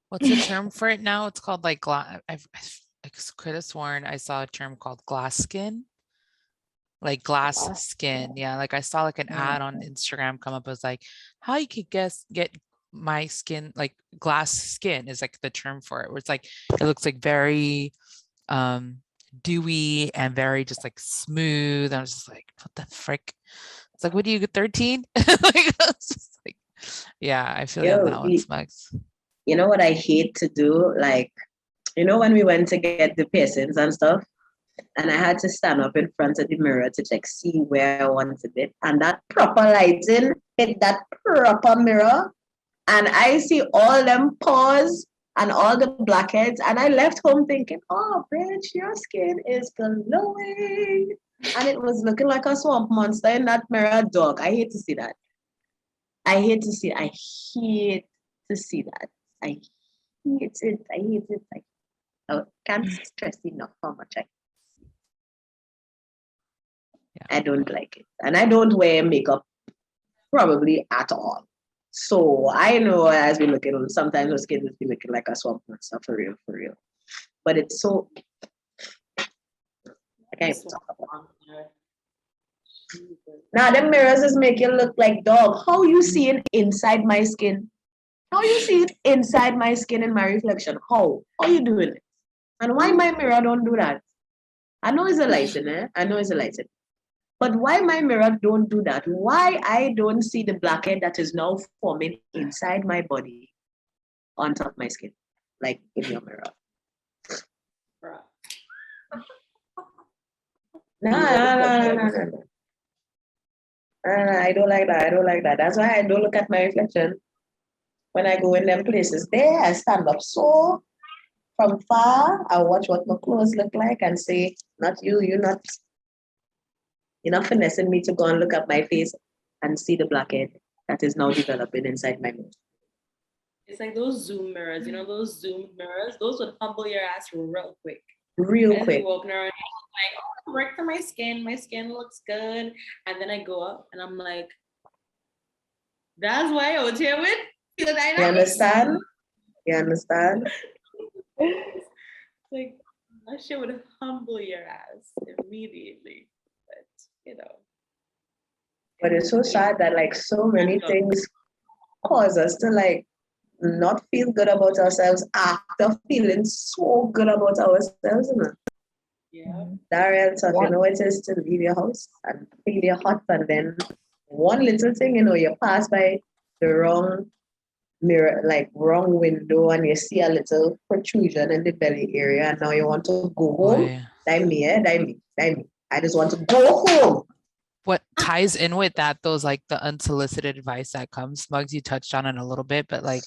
What's the term for it now? It's called like I could have sworn I saw a term called glass skin. Like glass skin. Yeah. Like I saw like an ad on Instagram come up. It was like, how you could get my skin, like glass skin is like the term for it, where it's like it looks like very dewy and very just like smooth. I was just like, what the frick? It's like, what do you get, 13? Like, yeah, I feel you on that one, Smugs. You know what I hate to do? Like, when we went to get the piercings and stuff, and I had to stand up in front of the mirror to like see where I wanted it. And that proper lighting hit that proper mirror. And I see all them pores and all the blackheads. And I left home thinking, oh, bitch, your skin is glowing. And it was looking like a swamp monster in that mirror, dog. I hate to see that. I hate to see that. I hate it. I can't stress enough how much I don't like it. And I don't wear makeup probably at all. So I know as we look at it, sometimes our skin will be looking like a swamp monster for real. But it's so, I can't even talk about it. Now the mirrors just make you look like dog. How you seeing inside my skin? How you see it inside my skin in my reflection? How you doing it? And why my mirror don't do that? I know it's a lighting, but why my mirror don't do that? Why I don't see the blackhead that is now forming inside my body on top of my skin, like in your mirror? No. I don't like that. That's why I don't look at my reflection when I go in them places. There, I stand up so from far. I watch what my clothes look like and say, not you, you're not finessing me to go and look at my face and see the blackhead that is now developing inside my mirror. It's like those Zoom mirrors, those Zoom mirrors, those would humble your ass real quick. Walking around, like, oh, I worked on my skin looks good. And then I go up and I'm like, that's why I was here with. You understand? Like, that shit would humble your ass immediately. But, But it's so sad that like so many things cause us to like not feel good about ourselves after feeling so good about ourselves. Yeah. Daryl, so you know it is to leave your house and feel your hot, and then one little thing, you pass by the wrong mirror, like wrong window, and you see a little protrusion in the belly area, and now you want to go home. Die me. I just want to go home. what ties in with that, those like the unsolicited advice that comes, Smugs, you touched on it a little bit, but like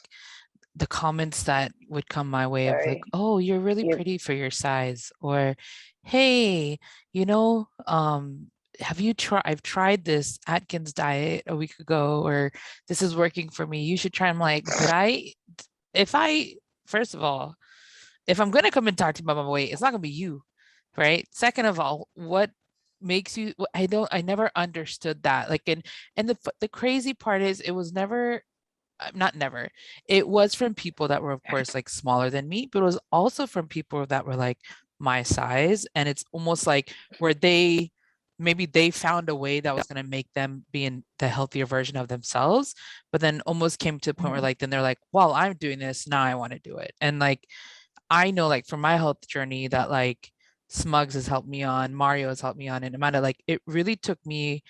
the comments that would come my way of like, Sorry. oh, you're really You pretty for your size, or hey, you know, have you tried, I've tried this Atkins diet a week ago, or this is working for me, you should try. I'm like, if I, first of all, if I'm going to come and talk to you about my weight, it's not going to be you, right? Second of all, what makes you, I never understood that. Like, and the crazy part is it was never, not never, it was from people that were, of course, like smaller than me, but it was also from people that were like my size. And it's almost like where maybe they found a way that was going to make them be in the healthier version of themselves, but then almost came to a point where like, then they're like, well, I'm doing this, now I want to do it. And like, I know like from my health journey that like Smugs has helped me on, Mario has helped me on, and Amanda, like it really took me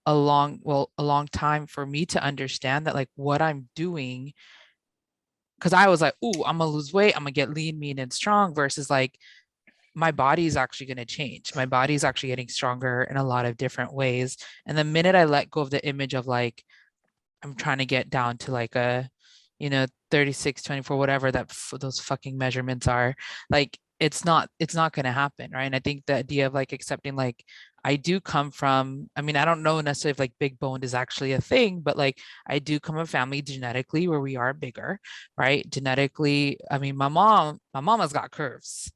a long time for me to understand that like what I'm doing, because I was like, ooh, I'm gonna lose weight, I'm gonna get lean, mean, and strong, versus like my body is actually going to change. My body is actually getting stronger in a lot of different ways. And the minute I let go of the image of like, I'm trying to get down to like a, 36, 24, whatever those fucking measurements are, like, it's not going to happen. Right. And I think the idea of like accepting, like, I do come from, I mean, I don't know necessarily if like big boned is actually a thing, but like I do come from a family genetically where we are bigger, right? Genetically, I mean, my mama's got curves.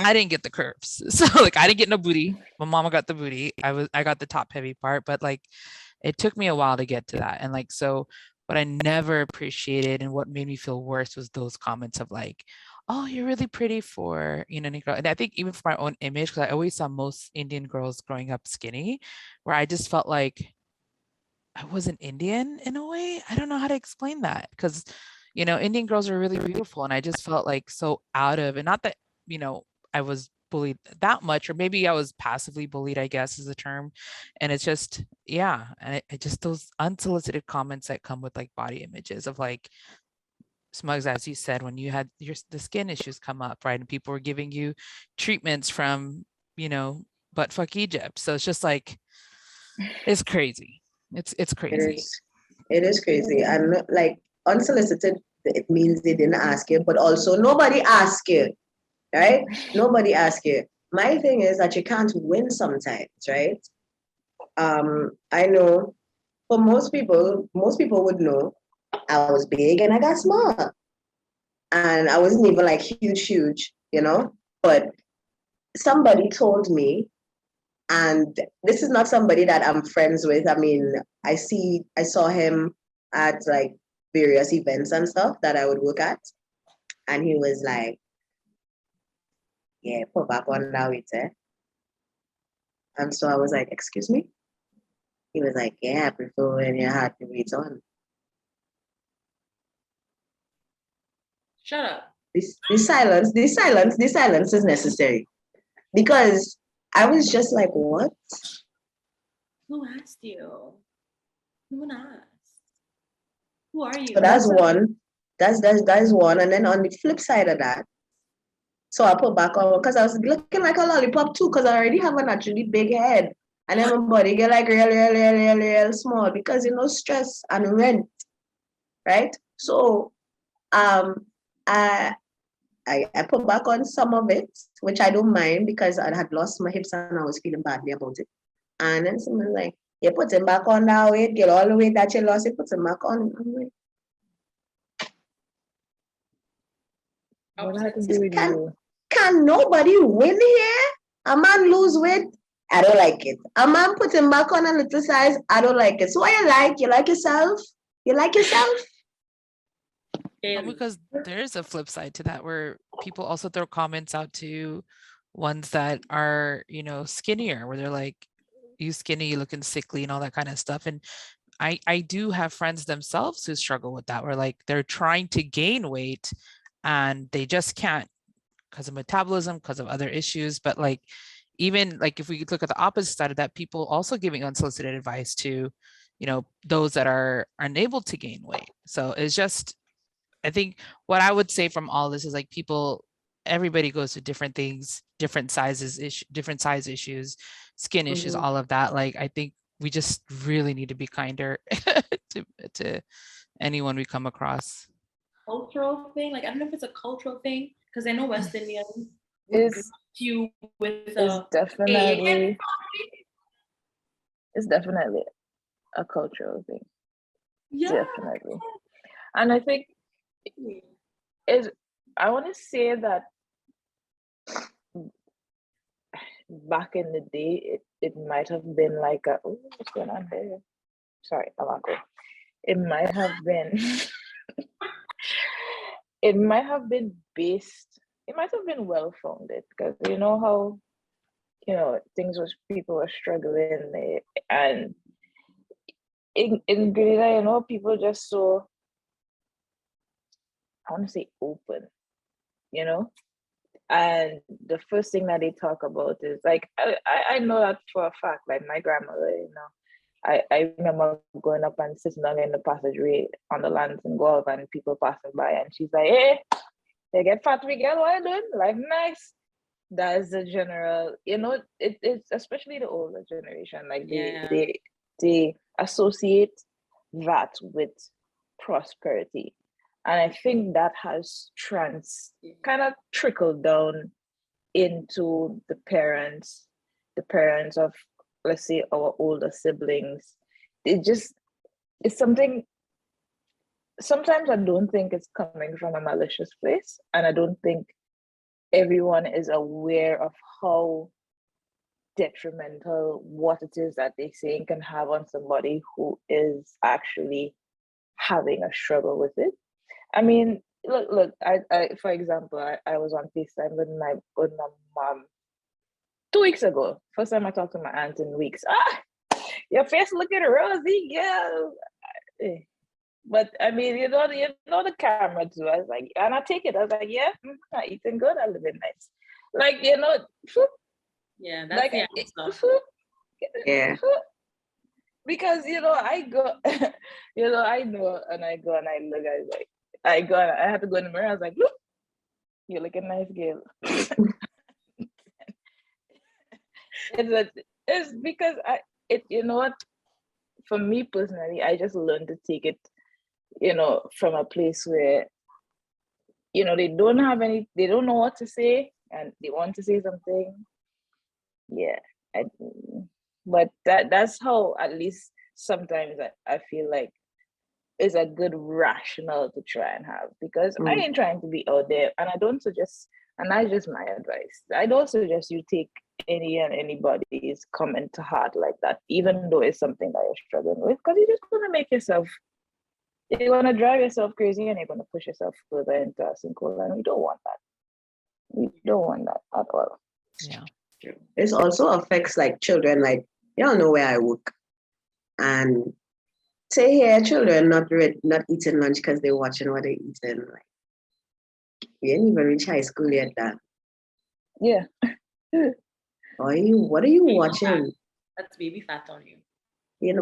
I didn't get the curves. So like I didn't get no booty. My mama got the booty. I got the top heavy part, but like it took me a while to get to that. And like, so what I never appreciated and what made me feel worse was those comments of like, oh, you're really pretty for, Negro. And I think even for my own image, because I always saw most Indian girls growing up skinny, where I just felt like I wasn't Indian in a way. I don't know how to explain that, because, Indian girls are really beautiful. And I just felt like so out of, and not that, I was bullied that much, or maybe I was passively bullied, I guess is the term. And it's just, yeah. And it just those unsolicited comments that come with like body images of like, Smugs, as you said, when you had the skin issues come up, right? And people were giving you treatments from, butt fuck Egypt. So it's just like, it's crazy. It's It crazy. is. It is crazy. And like unsolicited, it means they didn't ask you, but also nobody asked you, right? Nobody asked you. My thing is that you can't win sometimes, right? I know for most people would know I was big and I got small. And I wasn't even like huge, But somebody told me, and this is not somebody that I'm friends with. I mean, I saw him at like various events and stuff that I would work at. And he was like, yeah, put back on that weight, eh? And so I was like, excuse me? He was like, yeah, I prefer when you had the weight on. Shut up. This silence is necessary. Because I was just like, what? Who asked you? Who asked? Who are you? So that's one. That's one. And then on the flip side of that, so I put back on because I was looking like a lollipop too, because I already have a naturally big head. And then my body get like real small because stress and rent. Right? So I put back on some of it, which I don't mind because I had lost my hips and I was feeling badly about it. And then someone's like, you put him back on that weight, get all the weight that you lost, you put him back on. I'm like, what had to do with you? can nobody win here? A man lose weight? I don't like it. A man put him back on a little size? I don't like it. So what you like? You like yourself? You like yourself? Because there's a flip side to that where people also throw comments out to ones that are, skinnier, where they're like, you skinny, you looking sickly and all that kind of stuff. And I do have friends themselves who struggle with that, where like they're trying to gain weight and they just can't because of metabolism, because of other issues. But like, even like if we look at the opposite side of that, people also giving unsolicited advice to, those that are unable to gain weight. So it's just, I think what I would say from all this is like everybody goes through different things, different sizes, different size issues, skin issues, all of that. Like, I think we just really need to be kinder to anyone we come across. Cultural thing, like I don't know if it's a cultural thing, because I know West Indians It's greet you with it's a, hey, you definitely can't it's definitely a cultural thing. yeah. Definitely. And I think is I want to say that back in the day, it might have been like a, oh, what's going on there? Sorry, Alako. It might have been, it might have been based, it might have been well founded, because you know how, things was, people were struggling, and in Grenada, people just so, I want to say open, and the first thing that they talk about is like, I know that for a fact, like my grandmother, I remember going up and sitting down in the passageway on the lands and golf, and people passing by, and she's like, hey, they get fat, we get what you doing? Life nice. That is the general, it's especially the older generation, like they associate that with prosperity. And I think that has kind of trickled down into the parents of, let's say, our older siblings. It's something, sometimes I don't think it's coming from a malicious place, and I don't think everyone is aware of how detrimental what it is that they saying can have on somebody who is actually having a struggle with it. I mean, look, I for example, I was on FaceTime with my mom 2 weeks ago. First time I talked to my aunt in weeks. Your face looking rosy, yeah. But I mean, the camera too. I was like, and I take it. I was like, yeah, I'm eating good. I live in nice. Like, Yeah, that's like, stuff. Yeah. because I go, I know, and I go and I look. I go and I have to go in the mirror. I was like, look, you looking nice, girl. It's because what, for me personally, I just learned to take it, from a place where, they don't know what to say, and they want to say something. Yeah. But that's how, at least sometimes I feel like, is a good rationale to try and have, because I ain't trying to be out there, and I don't suggest, and that's just my advice, I don't suggest you take any and anybody's comment to heart like that, even though it's something that you're struggling with, because you're just going to make yourself, you're going to drive yourself crazy, and you're going to push yourself further into a sinkhole, and we don't want that. We don't want that at all. Yeah. This also affects like children, like, you don't know where I work, and say here children not eating lunch because they're watching what they're eating. Like, we ain't even reach high school yet, that. Yeah. What are you watching? That's baby fat on you.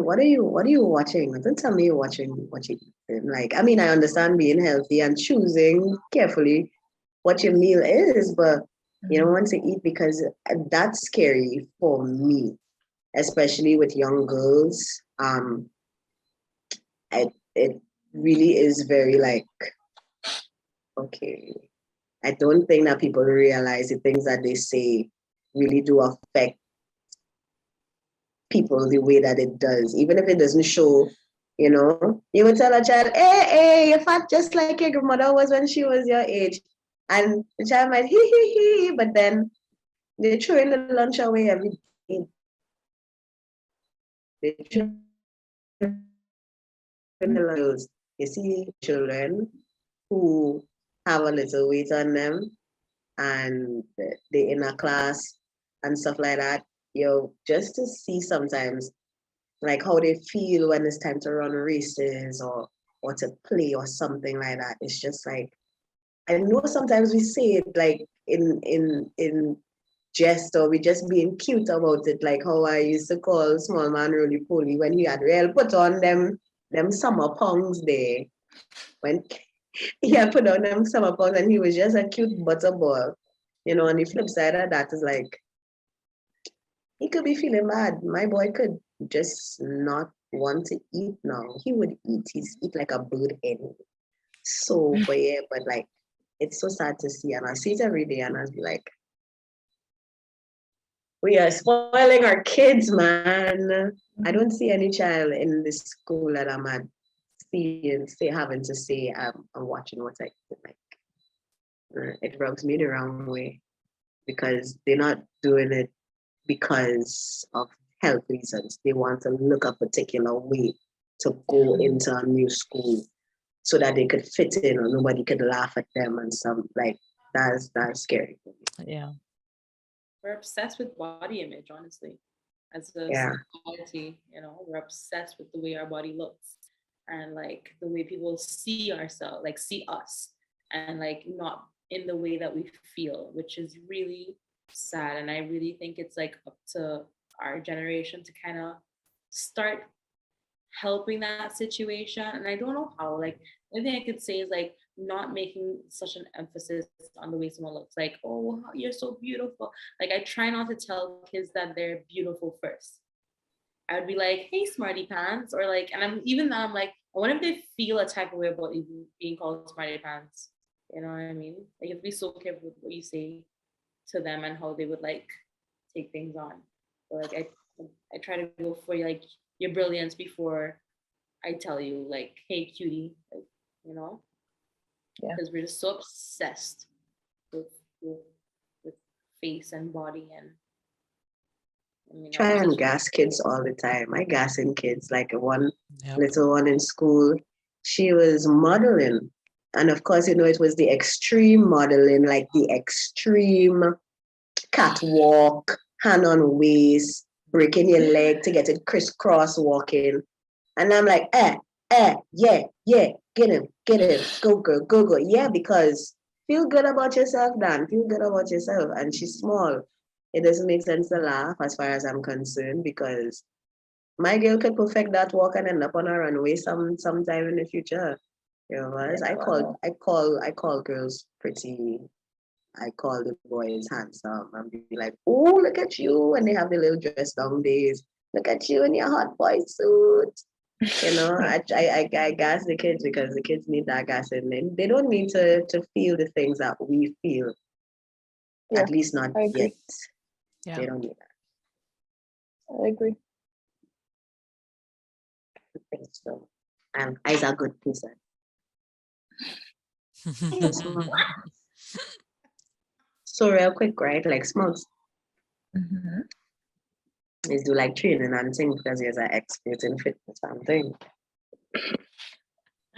What are you watching? Don't tell me you're watching what you're eating. Like, I mean, I understand being healthy and choosing carefully what your meal is, but you don't want to eat, because that's scary for me, especially with young girls. It really is very like, okay, I don't think that people realize the things that they say really do affect people the way that it does, even if it doesn't show. You would tell a child, hey, you're fat just like your grandmother was when she was your age, and the child might hee, but then they're throwing the lunch away every day. They're throwing the lunch. You see children who have a little weight on them, and they're in a class and stuff like that, just to see sometimes like how they feel when it's time to run races or to play or something like that. It's just like, I know sometimes we say it like in jest, or we just being cute about it, like how I used to call small man roly poly when he had real put on them summer pongs there. When he had put on them summer pongs and he was just a cute butterball. On the flip side of that is like, he could be feeling bad. My boy could. just not want to eat now. He would eat. He's eat like a bird anyway. So, but yeah, but like, it's so sad to see. And I see it every day and I'll be like, we are spoiling our kids, man. I don't see any child in this school that I'm at having to say I'm watching what I like. It rubs me the wrong way because they're not doing it because of health reasons. They want to look a particular way to go into a new school so that they could fit in or nobody could laugh at them and some like that's scary for me. Yeah. We're obsessed with body image, honestly. As a society, we're obsessed with the way our body looks and like the way people see ourselves, like see us, and like not in the way that we feel, which is really sad. And I really think it's like up to our generation to kind of start helping that situation. And I don't know how. Like, the only thing I could say is like not making such an emphasis on the way someone looks. Like, oh, you're so beautiful. Like, I try not to tell kids that they're beautiful first. I would be like, hey, smarty pants, or like, and I'm like, I wonder if they feel a type of way about even being called smarty pants. You know what I mean? Like, you have to be so careful with what you say to them and how they would like take things on. But like, I try to go for like your brilliance before I tell you like, hey, cutie, like, because we're just so obsessed with face and body and. Try and gas kids all the time. I gassing kids like one little one in school. She was modeling. And of course, it was the extreme modeling, like the extreme catwalk, hand on waist, breaking your leg to get it crisscross walking. And I'm like, yeah, get him, go girl, go. Yeah, because feel good about yourself, Dan. Feel good about yourself. And she's small. It doesn't make sense to laugh as far as I'm concerned because my girl could perfect that walk and end up on a runway sometime in the future. I call girls pretty. I call the boys handsome and be like, oh, look at you. And they have the little dress down days. Look at you in your hot boy suit. I gas the kids because the kids need that gas in them. They don't need to feel the things that we feel. Yeah, at least not yet. Yeah. They don't need that. I agree. I think so. I's a good person. So real quick, right? Like Smugs. Is do like training and things because he's an expert in fitness and things.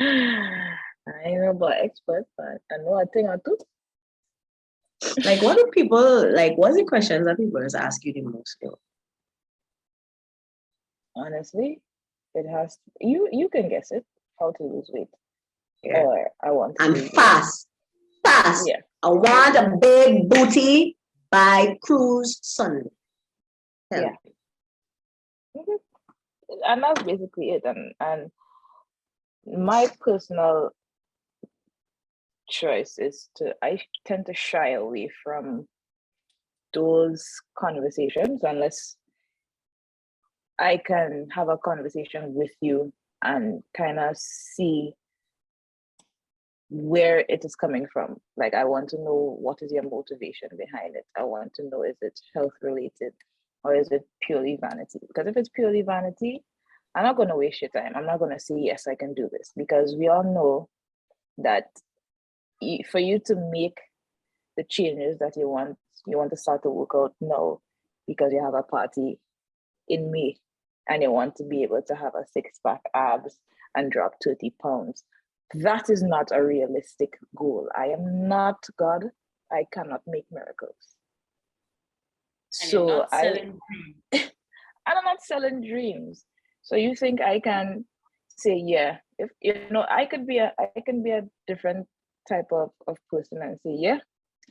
I ain't know about expert, but I know a thing or two. Like, what do people like? What's the questions that people just ask you the most? Though? Honestly, it has to, you can guess it. How to lose weight? Yeah. Or I want to. And fast. Yeah. I want a big booty by Cruise Sunday. Yeah. And that's basically it. And my personal choice is I tend to shy away from those conversations unless I can have a conversation with you and kind of see where it is coming from. Like, I want to know what is your motivation behind it. I want to know, is it health related or is it purely vanity? Because if it's purely vanity, I'm not going to waste your time. I'm not going to say, yes, I can do this, because we all know that for you to make the changes that you want to start to work out now because you have a party in May and you want to be able to have a 6-pack abs and drop 30 pounds. That is not a realistic goal. I am not God. I cannot make miracles. So and I'm not selling dreams. So you think I can say, yeah, if I can be a different type of person and say, yeah,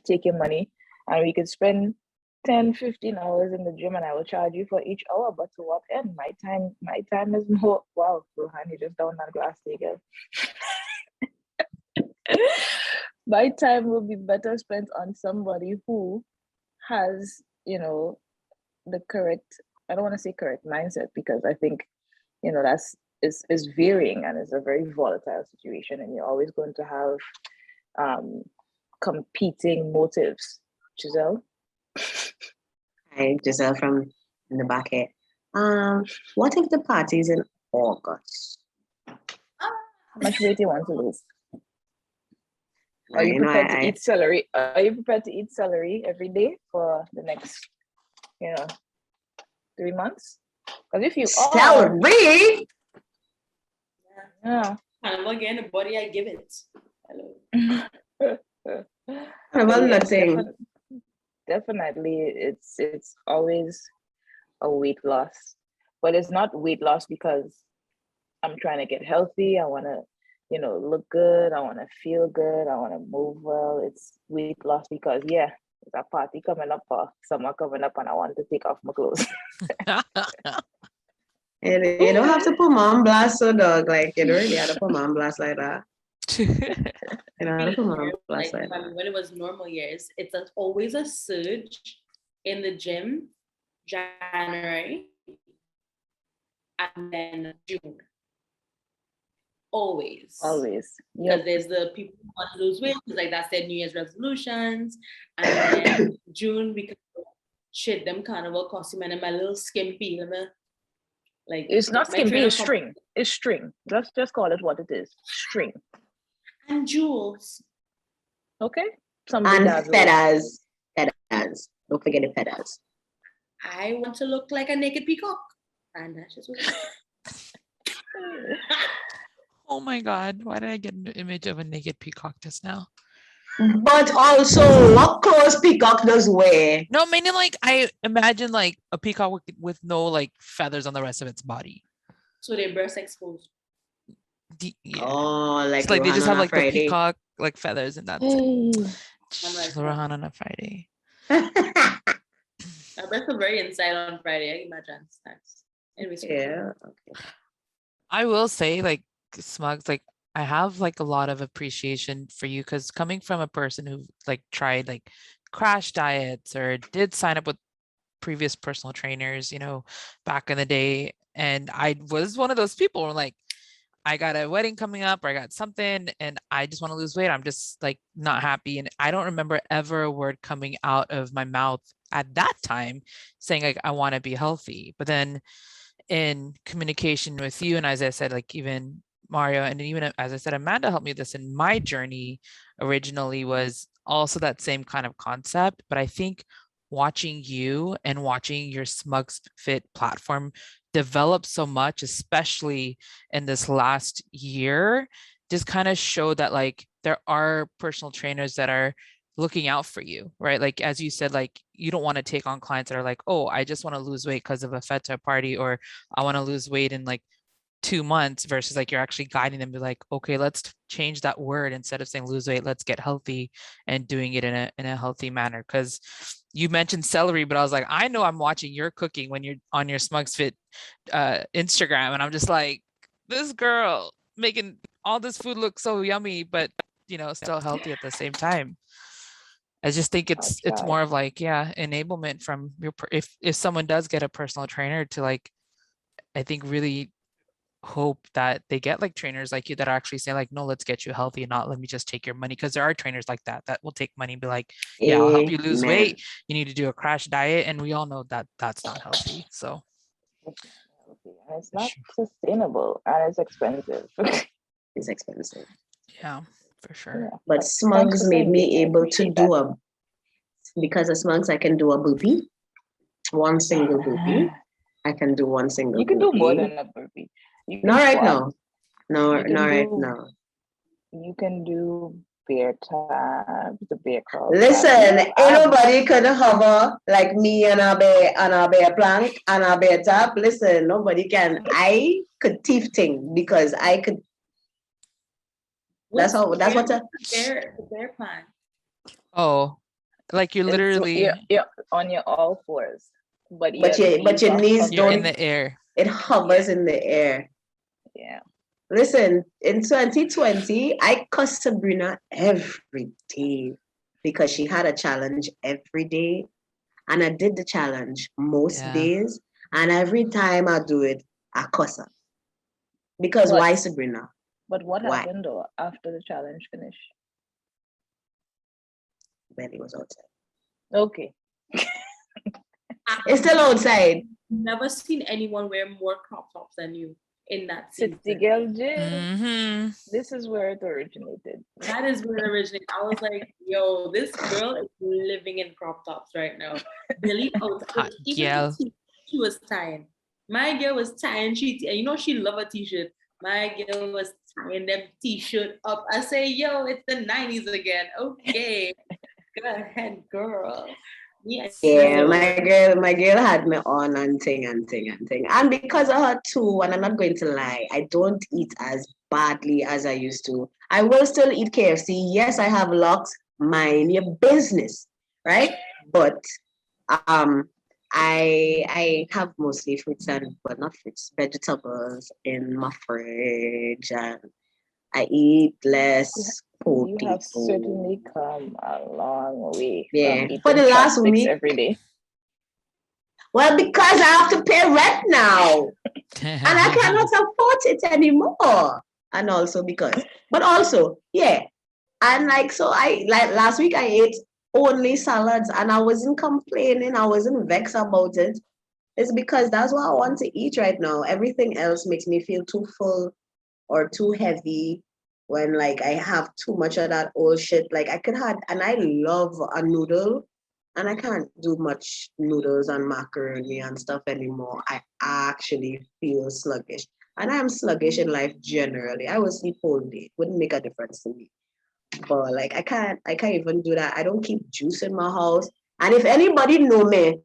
take your money and we could spend 10-15 hours in the gym and I will charge you for each hour, but to what end? My time is more. Wow, Rohan, you just down that glass again. My time will be better spent on somebody who has, the correct I don't want to say correct mindset, because I think, you know, that's is varying, and it's a very volatile situation, and you're always going to have competing motives. Giselle? Hi, Giselle from in the back here. What if the party's in August? How much weight do you want to lose? Are you You know, prepared to eat celery? Are you prepared to eat celery every day for the next, 3 months? Because if you are, celery? yeah. And again, the body I give it. Hello. Well, nothing. Definitely, it's always a weight loss, but it's not weight loss because I'm trying to get healthy. I want to, look good. I want to feel good. I want to move well. It's weight loss because there's a party coming up or summer coming up, and I want to take off my clothes. And you don't have to put mom blast, so dog. Like you don't really have to put mom blast like that. You don't have to put mom blast like that. When it was normal years, it's always a surge in the gym, January, and then June. Always. Because there's the people who want to lose weight, like that's their New Year's resolutions. And then June, because shit, them carnival costume and my little skimpy. Like it's not skimpy, it's string. It's string. Just call it what it is. String. And jewels. Okay. And feathers. Feathers. Don't forget the feathers. I want to look like a naked peacock. And that's just what it is. Oh my God. Why did I get an image of a naked peacock just now? But also, what clothes peacock does wear? No, meaning like I imagine like a peacock with no like feathers on the rest of its body. So their breasts exposed. Yeah. Oh, like it's like they just have like Friday. the peacock like feathers and that's it. Rohan on a Friday. My breasts are very inside on Friday. I imagine. Thanks. Anyways, yeah. Okay. I will say, like Smugs, like I have like a lot of appreciation for you because coming from a person who like tried like crash diets or did sign up with previous personal trainers, back in the day, and I was one of those people where like I got a wedding coming up or I got something and I just want to lose weight. I'm just like not happy. And I don't remember ever a word coming out of my mouth at that time saying like, I want to be healthy. But then in communication with you, and as I said, like even Mario, and even as I said, Amanda helped me with this in my journey originally was also that same kind of concept. But I think watching you and watching your Smugzfit platform develop so much, especially in this last year, just kind of showed that like there are personal trainers that are looking out for you, right? Like, as you said, like you don't want to take on clients that are like, oh, I just want to lose weight because of a feta party, or I want to lose weight in like 2 months, versus like you're actually guiding them to like, okay, let's change that word. Instead of saying lose weight, let's get healthy, and doing it in a healthy manner. Because you mentioned celery, but I was like, I know I'm watching your cooking when you're on your Smugzfit Instagram, and I'm just like, this girl making all this food look so yummy, but still healthy at the same time. I just think it's more of like, enablement from your, if someone does get a personal trainer, to like, I think really hope that they get like trainers like you that are actually saying like, no, let's get you healthy, and not let me just take your money. Because there are trainers like that will take money and be like, yeah, I'll help you lose weight. You need to do a crash diet. And we all know that that's not healthy. So it's not sustainable and it's expensive. It's expensive. Yeah, for sure. Yeah. But Smugs made me able to do because of Smugs, I can do a burpee. One single burpee. I can do one single burpee. You can do more than a burpee. Not right now. No, not right now. You can do bear tabs, the bear crawl. Listen, ain't nobody could hover like me and a bear plank and a bear tap. Listen, nobody can. I could teeth thing because I could. That's what the bear plank. Oh, like you're literally you're on your all fours, but your knees don't in the air. It hovers in the air. Yeah. Listen, in 2020, I cussed Sabrina every day because she had a challenge every day, and I did the challenge most days, And every time I do it, I cuss her. Because why, Sabrina? But what Why? happened though after the challenge finished? When he was outside. Okay. It's still outside. Never seen anyone wear more crop tops than you in that season. City girl Jill. Mm-hmm. This is where it originated. That is where it originated. I was like, yo, this girl is living in crop tops right now. Billy Hot girl. She was tying. My girl was tying. You know she love a t-shirt. My girl was tying them t-shirt up. I say, yo, it's the 90s again. Okay. Go ahead, girl. Yeah, my girl had me on and thing. And because of her too, and I'm not going to lie, I don't eat as badly as I used to. I will still eat KFC. Yes, I have locks. Mind your business, right? But I have mostly fruits vegetables in my fridge, and I eat less potato. You have certainly come a long way Yeah. from eating For the last chopsticks week every day. Well, because I have to pay rent now. And I cannot afford it anymore. And also but also, yeah. And last week I ate only salads and I wasn't complaining. I wasn't vexed about it. It's because that's what I want to eat right now. Everything else makes me feel too full or too heavy when like I have too much of that old shit. Like and I love a noodle. And I can't do much noodles and macaroni and stuff anymore. I actually feel sluggish. And I am sluggish in life generally. I will sleep all day. It wouldn't make a difference to me. But like I can't even do that. I don't keep juice in my house. And if anybody know me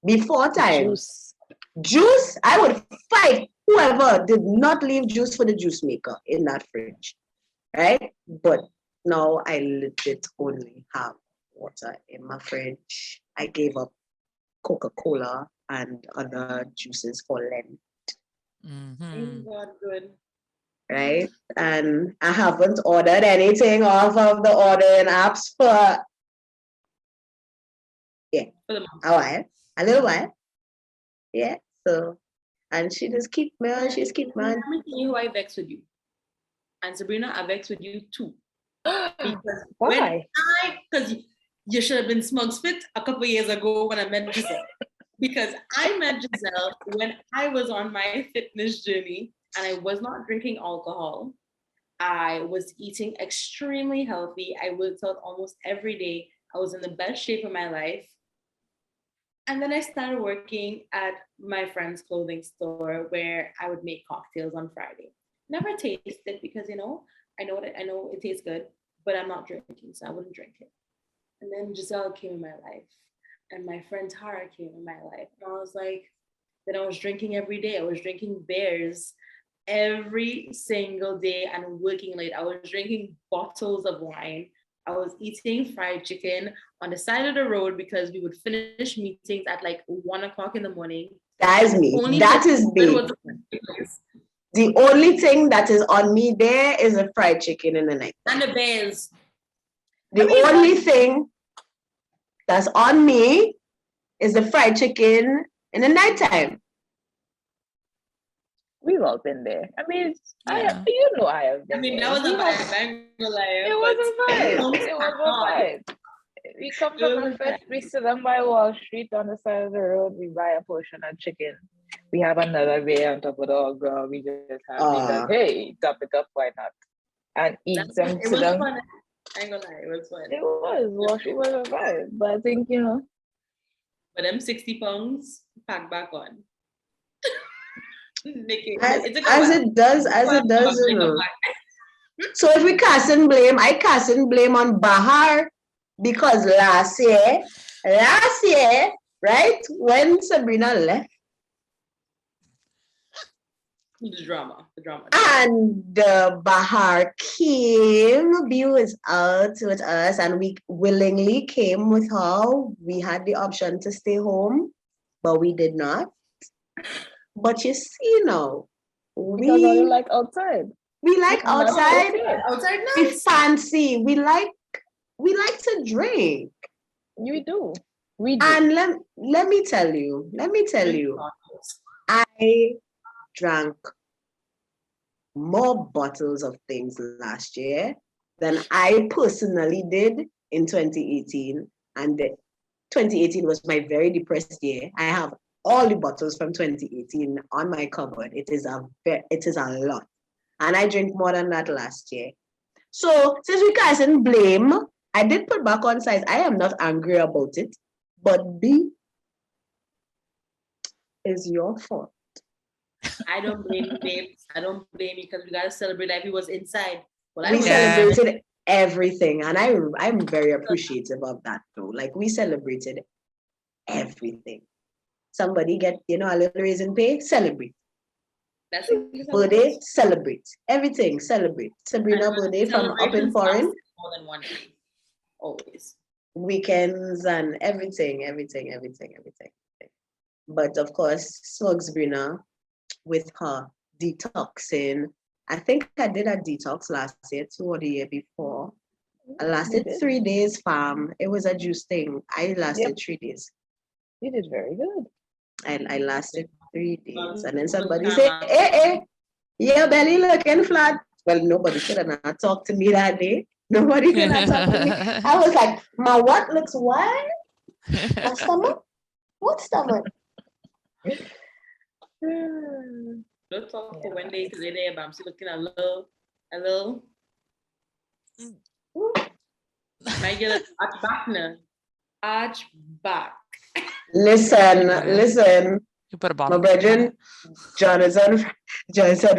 before time, juice, I would fight whoever did not leave juice for the juice maker in that fridge. Right? But now I legit only have water in my fridge. I gave up Coca-Cola and other juices for Lent. Mm-hmm. God, good. Right? And I haven't ordered anything off of the ordering apps for a little while. Yeah. So, and she just keep me on. She's keep me on. Let me tell you who I vex with you. And Sabrina, I vex with you too. Because why? Because you should have been Smugzfit a couple years ago when I met Giselle. Because I met Giselle when I was on my fitness journey and I was not drinking alcohol. I was eating extremely healthy. I worked out almost every day. I was in the best shape of my life. And then I started working at my friend's clothing store where I would make cocktails on Friday. Never tasted because I know it tastes good, but I'm not drinking, so I wouldn't drink it. And then Giselle came in my life, and my friend Tara came in my life, and I was like, then I was drinking every day. I was drinking beers every single day and working late. I was drinking bottles of wine. I was eating fried chicken on the side of the road because we would finish meetings at like 1 o'clock in the morning. That's me. That is me. The only thing that is on me there is a fried chicken in the night. And the bears. The only thing that's on me is the fried chicken in the nighttime. We've all been there. I mean, Yeah. I have been that was a vibe. It was a vibe. It was a vibe. We come from a fest, we sit down by Wall Street on the side of the road, we buy a portion of chicken. We have another beer on top of the all girl. We just have hey, top it up, why not? And eat them. It was fun. I ain't gonna lie, it was fun. It was a vibe. But I think, But them 60 pounds, pack back on. As it does, So if we casting blame, I casting blame on Bahar because last year, right, when Sabrina left, the drama. And Bahar came, be was out with us, and we willingly came with her. We had the option to stay home, but we did not. But you see now, because I like outside. We like outside. Outside nice. We fancy. We like to drink. You do. We do. And let me tell you, I drank more bottles of things last year than I personally did in 2018. And 2018 was my very depressed year. I have all the bottles from 2018 on my cupboard. It is a lot. And I drink more than that last year. So since we can't blame, I did put back on size. I am not angry about it, but B is your fault. I don't blame you, babes. I don't blame you because we gotta celebrate like we was inside. Well, We I was celebrated everything, and I'm very appreciative of that though. Like we celebrated everything. Somebody get a little raise in pay, celebrate. That's Birthday, celebrate. Everything, celebrate. Sabrina birthday from up in foreign. More than one day. Always. Weekends and everything. But of course, Smugzfit with her detoxing. I think I did a detox last year too, or the year before. I lasted 3 days, fam. It was a juice thing. I lasted 3 days. You did very good. I lasted 3 days. And then somebody said, hey, your belly looking flat. Well, nobody could have not talked to me that day. Nobody could have talked to me. I was like, my what looks what? My stomach? What stomach? Don't talk for one day today, but I'm still looking a little. Might get arch back now. Arch back. Listen. You put a My bottle. brethren, Jonathan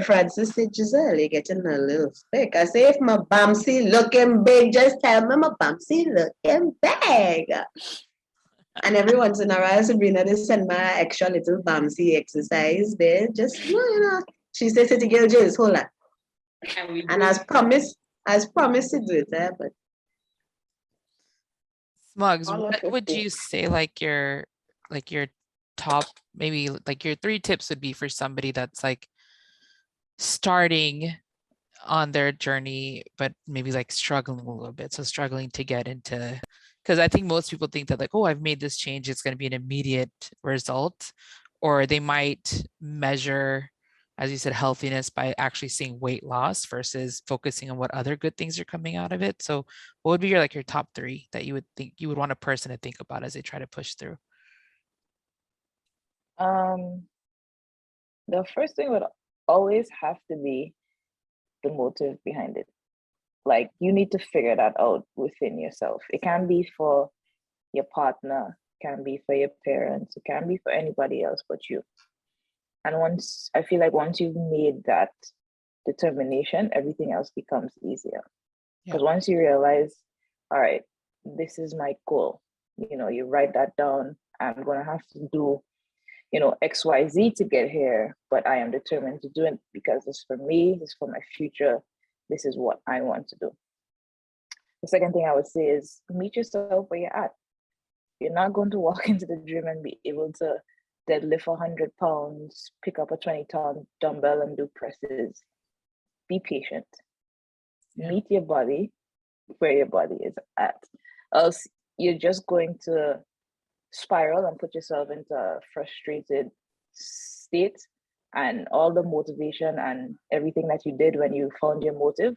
Francis said, Giselle, you're getting a little thick. I say, if my bamsy looking big, just tell me my bamsy looking big. And every once in a while, Sabrina, they send my extra little bamsy exercise there. Just, she said, City Girl, just hold on. And as promised to do it, but. Smugs, what would you say like your top, maybe like your 3 tips would be for somebody that's like starting on their journey, but maybe like struggling a little bit. So struggling to get into, because I think most people think that like, oh, I've made this change, it's going to be an immediate result, or they might measure, as you said, healthiness by actually seeing weight loss versus focusing on what other good things are coming out of it. So what would be your top 3 that you would think you would want a person to think about as they try to push through? The first thing would always have to be the motive behind it. Like you need to figure that out within yourself. It can be for your partner, it can be for your parents, it can be for anybody else but you. And once you've made that determination, everything else becomes easier. Because once you realize, all right, this is my goal, you write that down. I'm going to have to do XYZ to get here, but I am determined to do it because it's for me, it's for my future. This is what I want to do. The second thing I would say is meet yourself where you're at. You're not going to walk into the gym and be able to deadlift 100 pounds, pick up a 20-ton dumbbell and do presses. Be patient. Meet your body where your body is at. Else you're just going to spiral and put yourself into a frustrated state, and all the motivation and everything that you did when you found your motive,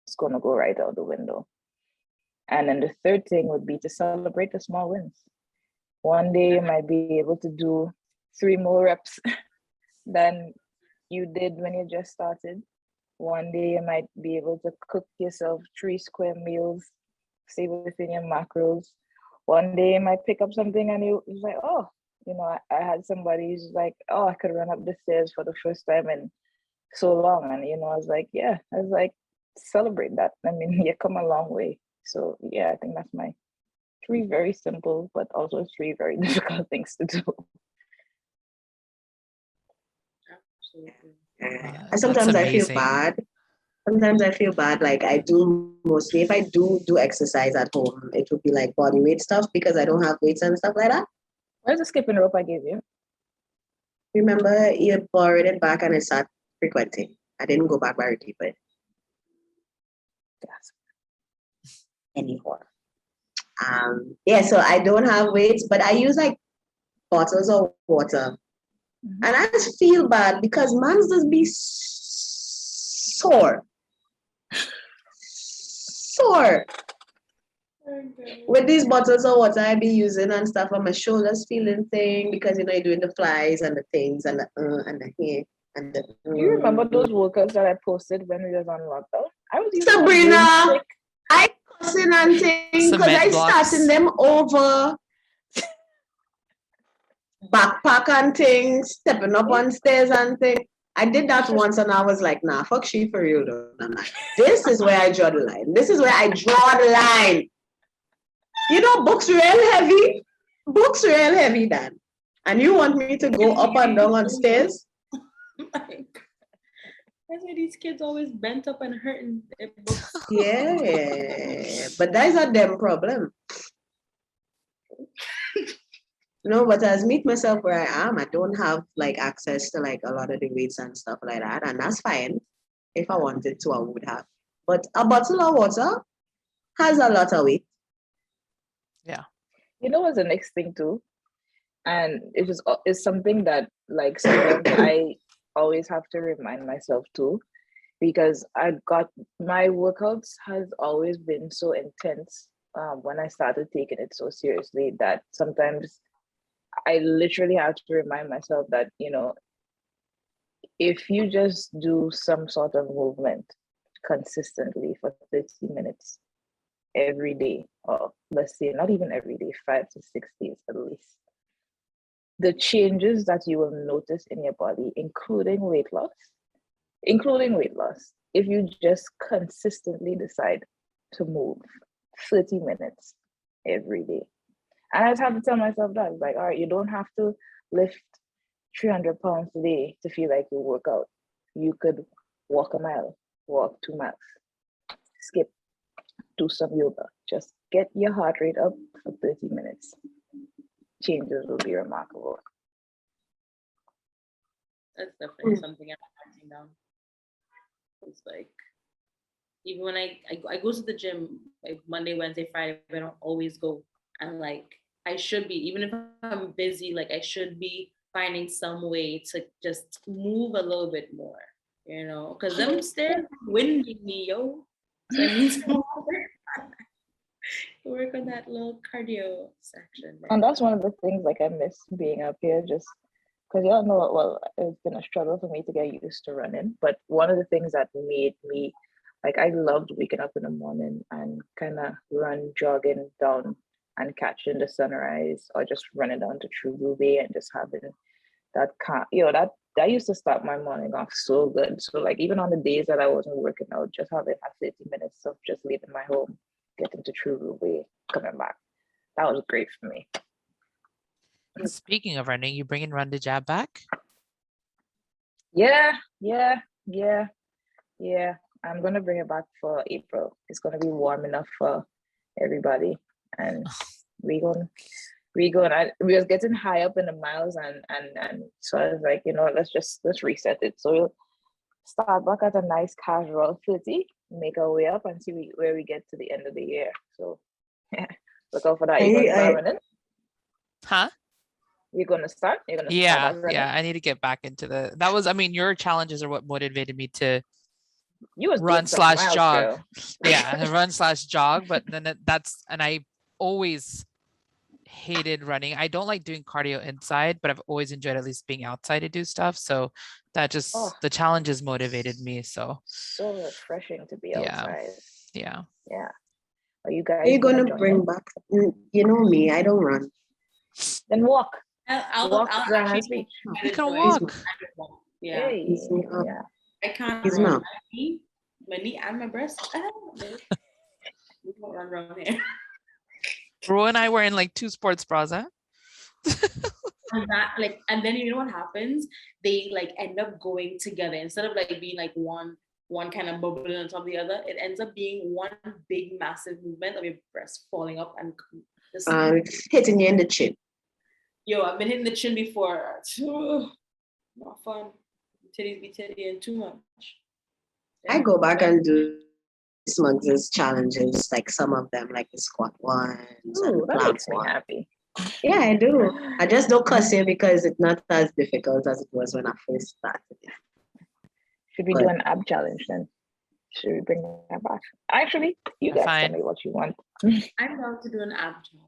it's going to go right out the window. And then the third thing would be to celebrate the small wins. One day you might be able to do 3 more reps than you did when you just started. One day you might be able to cook yourself 3 square meals, stay within your macros. One day you might pick up something and you're like, oh, I had somebody who's like, oh, I could run up the stairs for the first time in so long. And, I was like, celebrate that. I mean, you come a long way. So yeah, I think that's my 3 very simple, but also 3 very difficult things to do. And sometimes I feel bad. Like I do mostly, if I do exercise at home, it would be like body weight stuff because I don't have weights and stuff like that. Where's the skipping rope I gave you? Remember, you borrowed it back and it started frequenting. I didn't go back by keep it. Yes. Anyhow, Yeah, so I don't have weights, but I use like bottles of water. Mhm. And I just feel bad because man's just be sore. Sore. With these bottles of water I be using and stuff on my shoulders feeling thing because you know you're doing the flies and the things and the hair and the Do you remember those workouts that I posted when we was on lockdown? I was using a Sabrina, broomstick. I cussing and things because Cement I blocks. starting them over backpack and things, stepping up on stairs and things. I did that once and I was like, nah, fuck she for real though. I'm like, this is where I draw the line. This is where I draw the line. You know, books real heavy. Books real heavy, Dan. And you want me to go up and down on stairs? That's why these kids always bent up and hurting their books. Yeah, but that's a them problem. No, but as meet myself where I am, I don't have like access to like a lot of the weights and stuff like that, and that's fine. If I wanted to, I would have. But a bottle of water has a lot of weight. Yeah. You know what's the next thing too? And it's something that like sometimes I always have to remind myself too, because my workouts has always been so intense when I started taking it so seriously that sometimes I literally have to remind myself that, you know, if you just do some sort of movement consistently for 30 minutes every day, or let's say not even every day, 5 to 6 days at least, the changes that you will notice in your body, including weight loss, if you just consistently decide to move 30 minutes every day. And I just have to tell myself that, like, all right, you don't have to lift 300 pounds a day to feel like you work out. You could walk a mile, walk 2 miles, skip, do some yoga. Just get your heart rate up for 30 minutes. Changes will be remarkable. That's definitely something I'm writing down. It's like, even when I go to the gym like Monday, Wednesday, Friday, but I don't always go. And like I should be, even if I'm busy, like I should be finding some way to just move a little bit more, you know, because them stairs winding me, yo. So I need to work on that little cardio section. There. And that's one of the things like I miss being up here, just because y'all know, well, it's been a struggle for me to get used to running. But one of the things that made me, like, I loved waking up in the morning and kind of jogging down and catching the sunrise, or just running down to True Blue Bay and just having that that used to start my morning off so good. So like even on the days that I wasn't working out, just having that 30 minutes of just leaving my home, getting to True Blue Bay, coming back, that was great for me. Speaking of running, you bringing Run the Jab back? Yeah. I'm gonna bring it back for April. It's gonna be warm enough for everybody, and we was getting high up in the miles, and so I was like, you know, let's reset it. So we'll start back at a nice casual 30, make our way up, and see where we get to the end of the year. So look out for that. You're gonna start running? Huh? You're gonna start? You're gonna start Yeah, back running? yeah. I need to get back into that was, I mean, your challenges are what motivated me to You was run doing some miles, / jog. girl. Yeah, run / jog. But then and I always hated running. I don't like doing cardio inside, but I've always enjoyed at least being outside to do stuff. So that just the challenges motivated me. So refreshing to be yeah. outside. Yeah. Are you guys? Are you gonna bring back? You know me, I don't run. Then walk. I'll walk actually speech. You can walk. Yeah. Hey, yeah. I can't He's run. not. My knee and my breast. We don't run around here. Bro and I were in like 2 sports bras, huh? And then you know what happens? They like end up going together instead of like being like one kind of bubbling on top of the other. It ends up being one big massive movement of your breast falling up and hitting you in the chin. Yo, I've been hitting the chin before. Not fun. Titties be tittying too much. I go back and do Smugs' challenges, like some of them, like the squat ones and Ooh, that plank makes me ones. happy. Yeah, I do. I just don't cuss you because it's not as difficult as it was when I first started. Should we do an ab challenge then? Should we bring that back? Actually, you guys tell Fine. me what you want. I'm about to do an ab challenge.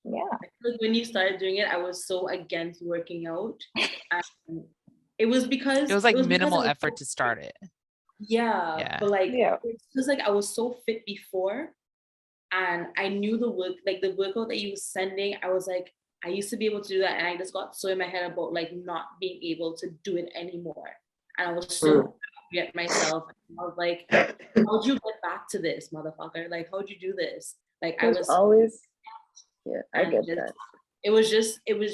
Yeah. I feel like when you started doing it, I was so against working out. And it was because It was like because minimal I was effort so to start it. Yeah, Yeah. but like Yeah. it's just like I was so fit before, and I knew the work, like the workout that you was sending. I was like, I used to be able to do that, and I just got so in my head about like not being able to do it anymore, and I was so angry at myself. I was like, how'd you get back to this, motherfucker? Like, how'd you do this? Like, I There's was always, yeah, I and get just- that. it was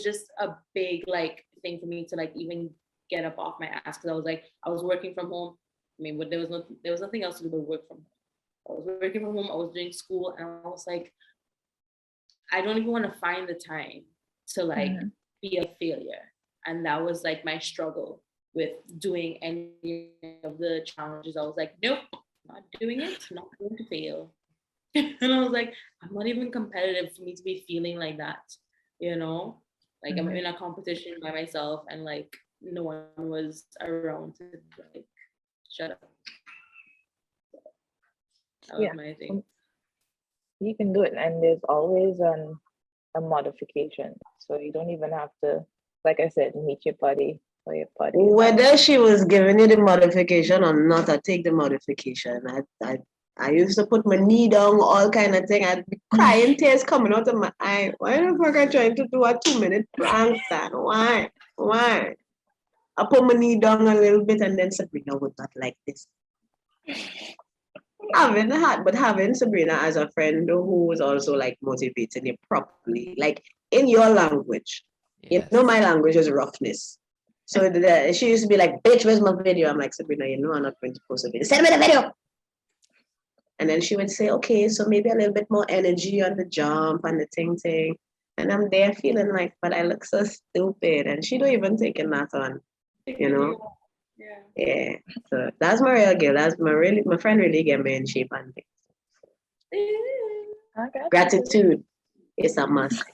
just a big like thing for me to like even get up off my ass, because I was working from home. I mean, but there was nothing else to do but work from home. I was working from home, I was doing school, and I was like, I don't even want to find the time to like be a failure. And that was like my struggle with doing any of the challenges. I was like, nope, not doing it, not going to fail. And I was like, I'm not even competitive for me to be feeling like that, you know? Like I'm in a competition by myself, and like no one was around to like shut up. That was my thing. You can do it, and there's always a modification. So you don't even have to, like I said, meet your buddy or your buddy. Whether she was giving you the modification or not, I take the modification. I used to put my knee down, all kind of thing. I'd be crying, tears coming out of my eye. Why the fuck I trying to do a 2-minute plank stand? Why? I put my knee down a little bit, and then Sabrina would not like this. Having Sabrina as a friend who was also like motivating you properly, like in your language. Yes. You know, my language is roughness. So she used to be like, bitch, where's my video? I'm like, Sabrina, you know I'm not going to post a video. Send me the video. And then she would say, okay, so maybe a little bit more energy on the jump and the ting. And I'm there feeling like, but I look so stupid. And she don't even taking that on, you know? Yeah. So that's my real girl. That's my friend really get me in shape and things. Gratitude is a must.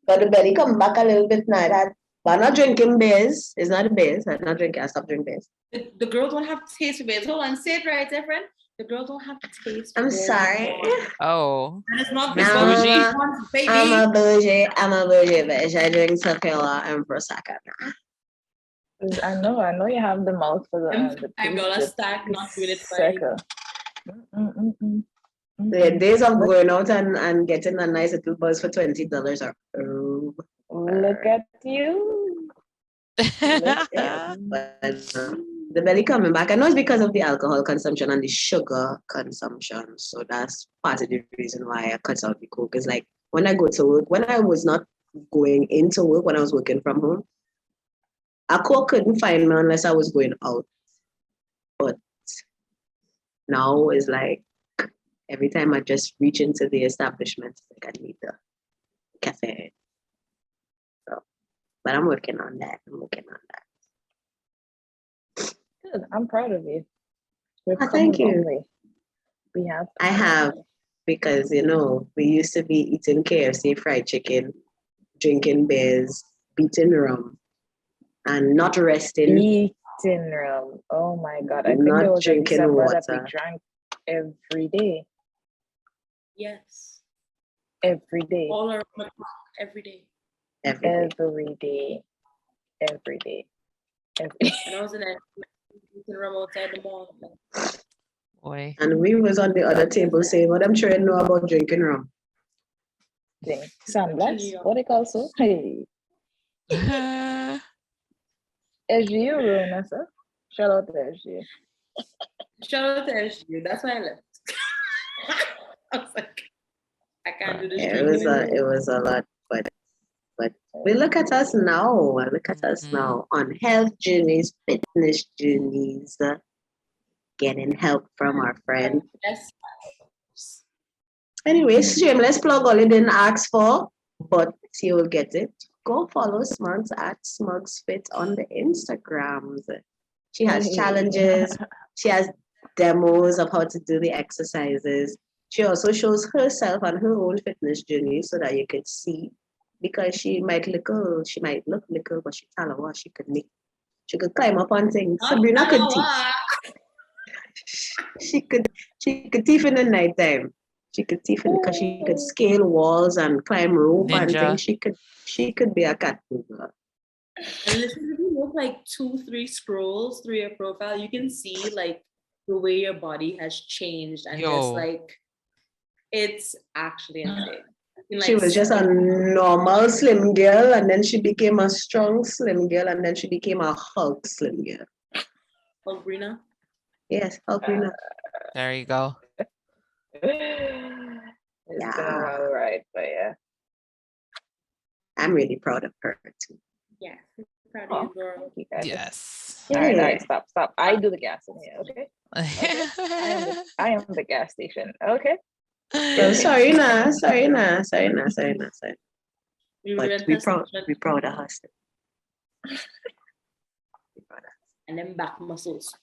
But the belly come back a little bit now. But I'm not drinking beers. It's not a beers. I'm not drinking. I stopped drinking beers. The girls don't have taste for beers. Hold on, say it right there, friend. The girls don't have taste for I'm beers. sorry. Oh. And it's not Miss because Bougie. she wants, baby. I'm a bougie bitch. I drink tequila and prosecco. I know you have the mouth for the I'm dollar stack, not doing it for second. The days of going out and getting a nice little buzz for $20 are over. Look at you. But the belly coming back. I know it's because of the alcohol consumption and the sugar consumption. So that's part of the reason why I cut out the coke. Is like when I go to work, when I was not going into work, when I was working from home, a coke couldn't find me unless I was going out. But now it's like every time I just reach into the establishment, like I need the cafe. So, but I'm working on that. Good. I'm proud of you. Thank you. I have, because we used to be eating KFC fried chicken, drinking beers, beating rum, and not resting. Eating rum. Oh my God. I think Not there was a drinking December that we water. drank every day. Yes. Every day. All around the clock, every day. Every day. Every day. Every day. And I was in a room outside the mall. Boy. And we was on the other table saying, what I'm sure you know about drinking rum. Sandblast? What they call so? Hey. SGU, Ronessa. Shout out to SGU. Shout out to SGU. That's why I left. I was like, I can't do this. Yeah, it was a lot, but we look at us now. Look at us now on health journeys, fitness journeys, getting help from our friend. Yes. Anyway, shameless plug, all you didn't ask for, but you will get it. Go follow Smugs at Smugzfit on the Instagrams. She has challenges. She has demos of how to do the exercises. She also shows herself on her own fitness journey so that you could see, because she might look little, but she tell her what she could climb up on things. Sabrina could teach. She could teach in the nighttime. She could teach because she could scale walls and climb rope and Ninja. things. She could be a cat mover. And listen, if you look like 2-3 scrolls through your profile, you can see like the way your body has changed and just like it's actually insane. She was just a normal slim girl, and then she became a strong slim girl, and then she became a Hulk slim girl. Sabrina? Yes, Sabrina. There you go. It's been a while, right? But yeah. I'm really proud of her too. Yeah, proud of you, girl. Yes. All right, stop. I do the gas in here, okay? I am the gas station, okay? Yo, sorry, nah. But we proud of her still. And then back muscles.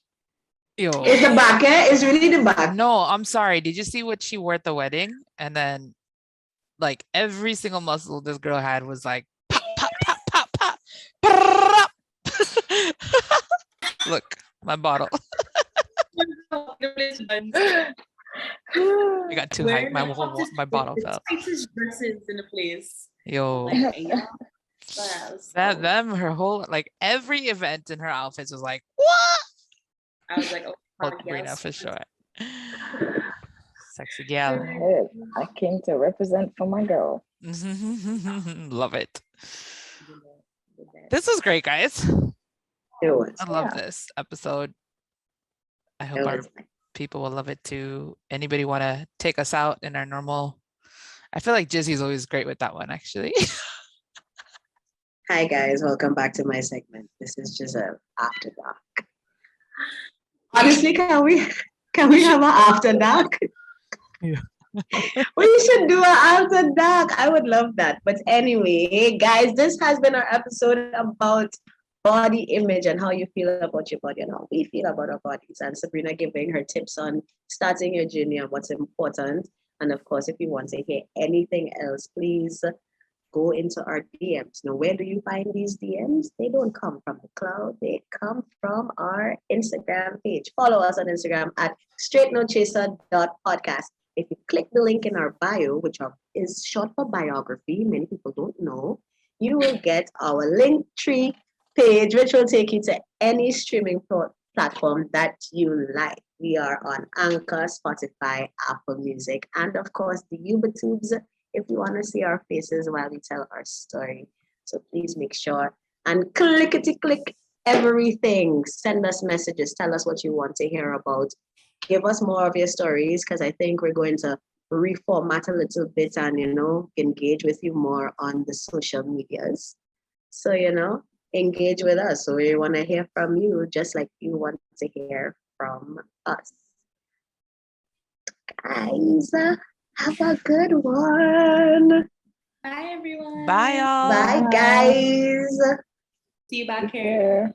Yo. It's the back, eh? It's really the back. No, I'm sorry. Did you see what she wore at the wedding? And then, like, every single muscle this girl had was like, pop, pop, pop, pop, pop. Look, my bottle. I got too hyped. My bottle fell. Tightest dresses in the place. Yo. Like, yeah. Her whole, like, every event in her outfits was like, what? I was like, oh, Sabrina for sure. Sexy gal. I came to represent for my girl. Love it. This was great, guys. It was. I love this episode. I hope our people will love it too. Anybody want to take us out in our normal? I feel like Jizzy's always great with that one, actually. Hi guys, welcome back to my segment. This is Giselle After Dark. Honestly, can we have an after dark? Yeah. We should do an after dark. I would love that. But anyway, guys, this has been our episode about body image and how you feel about your body and how we feel about our bodies. And Sabrina giving her tips on starting your journey and what's important. And of course, if you want to hear anything else, please go into our DMs. Now, where do you find these DMs? They don't come from the cloud. They come from our Instagram page. Follow us on Instagram at straightnochaser.podcast. If you click the link in our bio, which is short for biography, many people don't know, you will get our Linktree page, which will take you to any streaming platform that you like. We are on Anchor, Spotify, Apple Music, and of course the YouTubes if you want to see our faces while we tell our story. So please make sure and click everything. Send us messages. Tell us what you want to hear about. Give us more of your stories because I think we're going to reformat a little bit and, engage with you more on the social medias. So, engage with us. So we want to hear from you just like you want to hear from us. Guys, have a good one. Bye, everyone. Bye, y'all. Bye, guys. See you back here.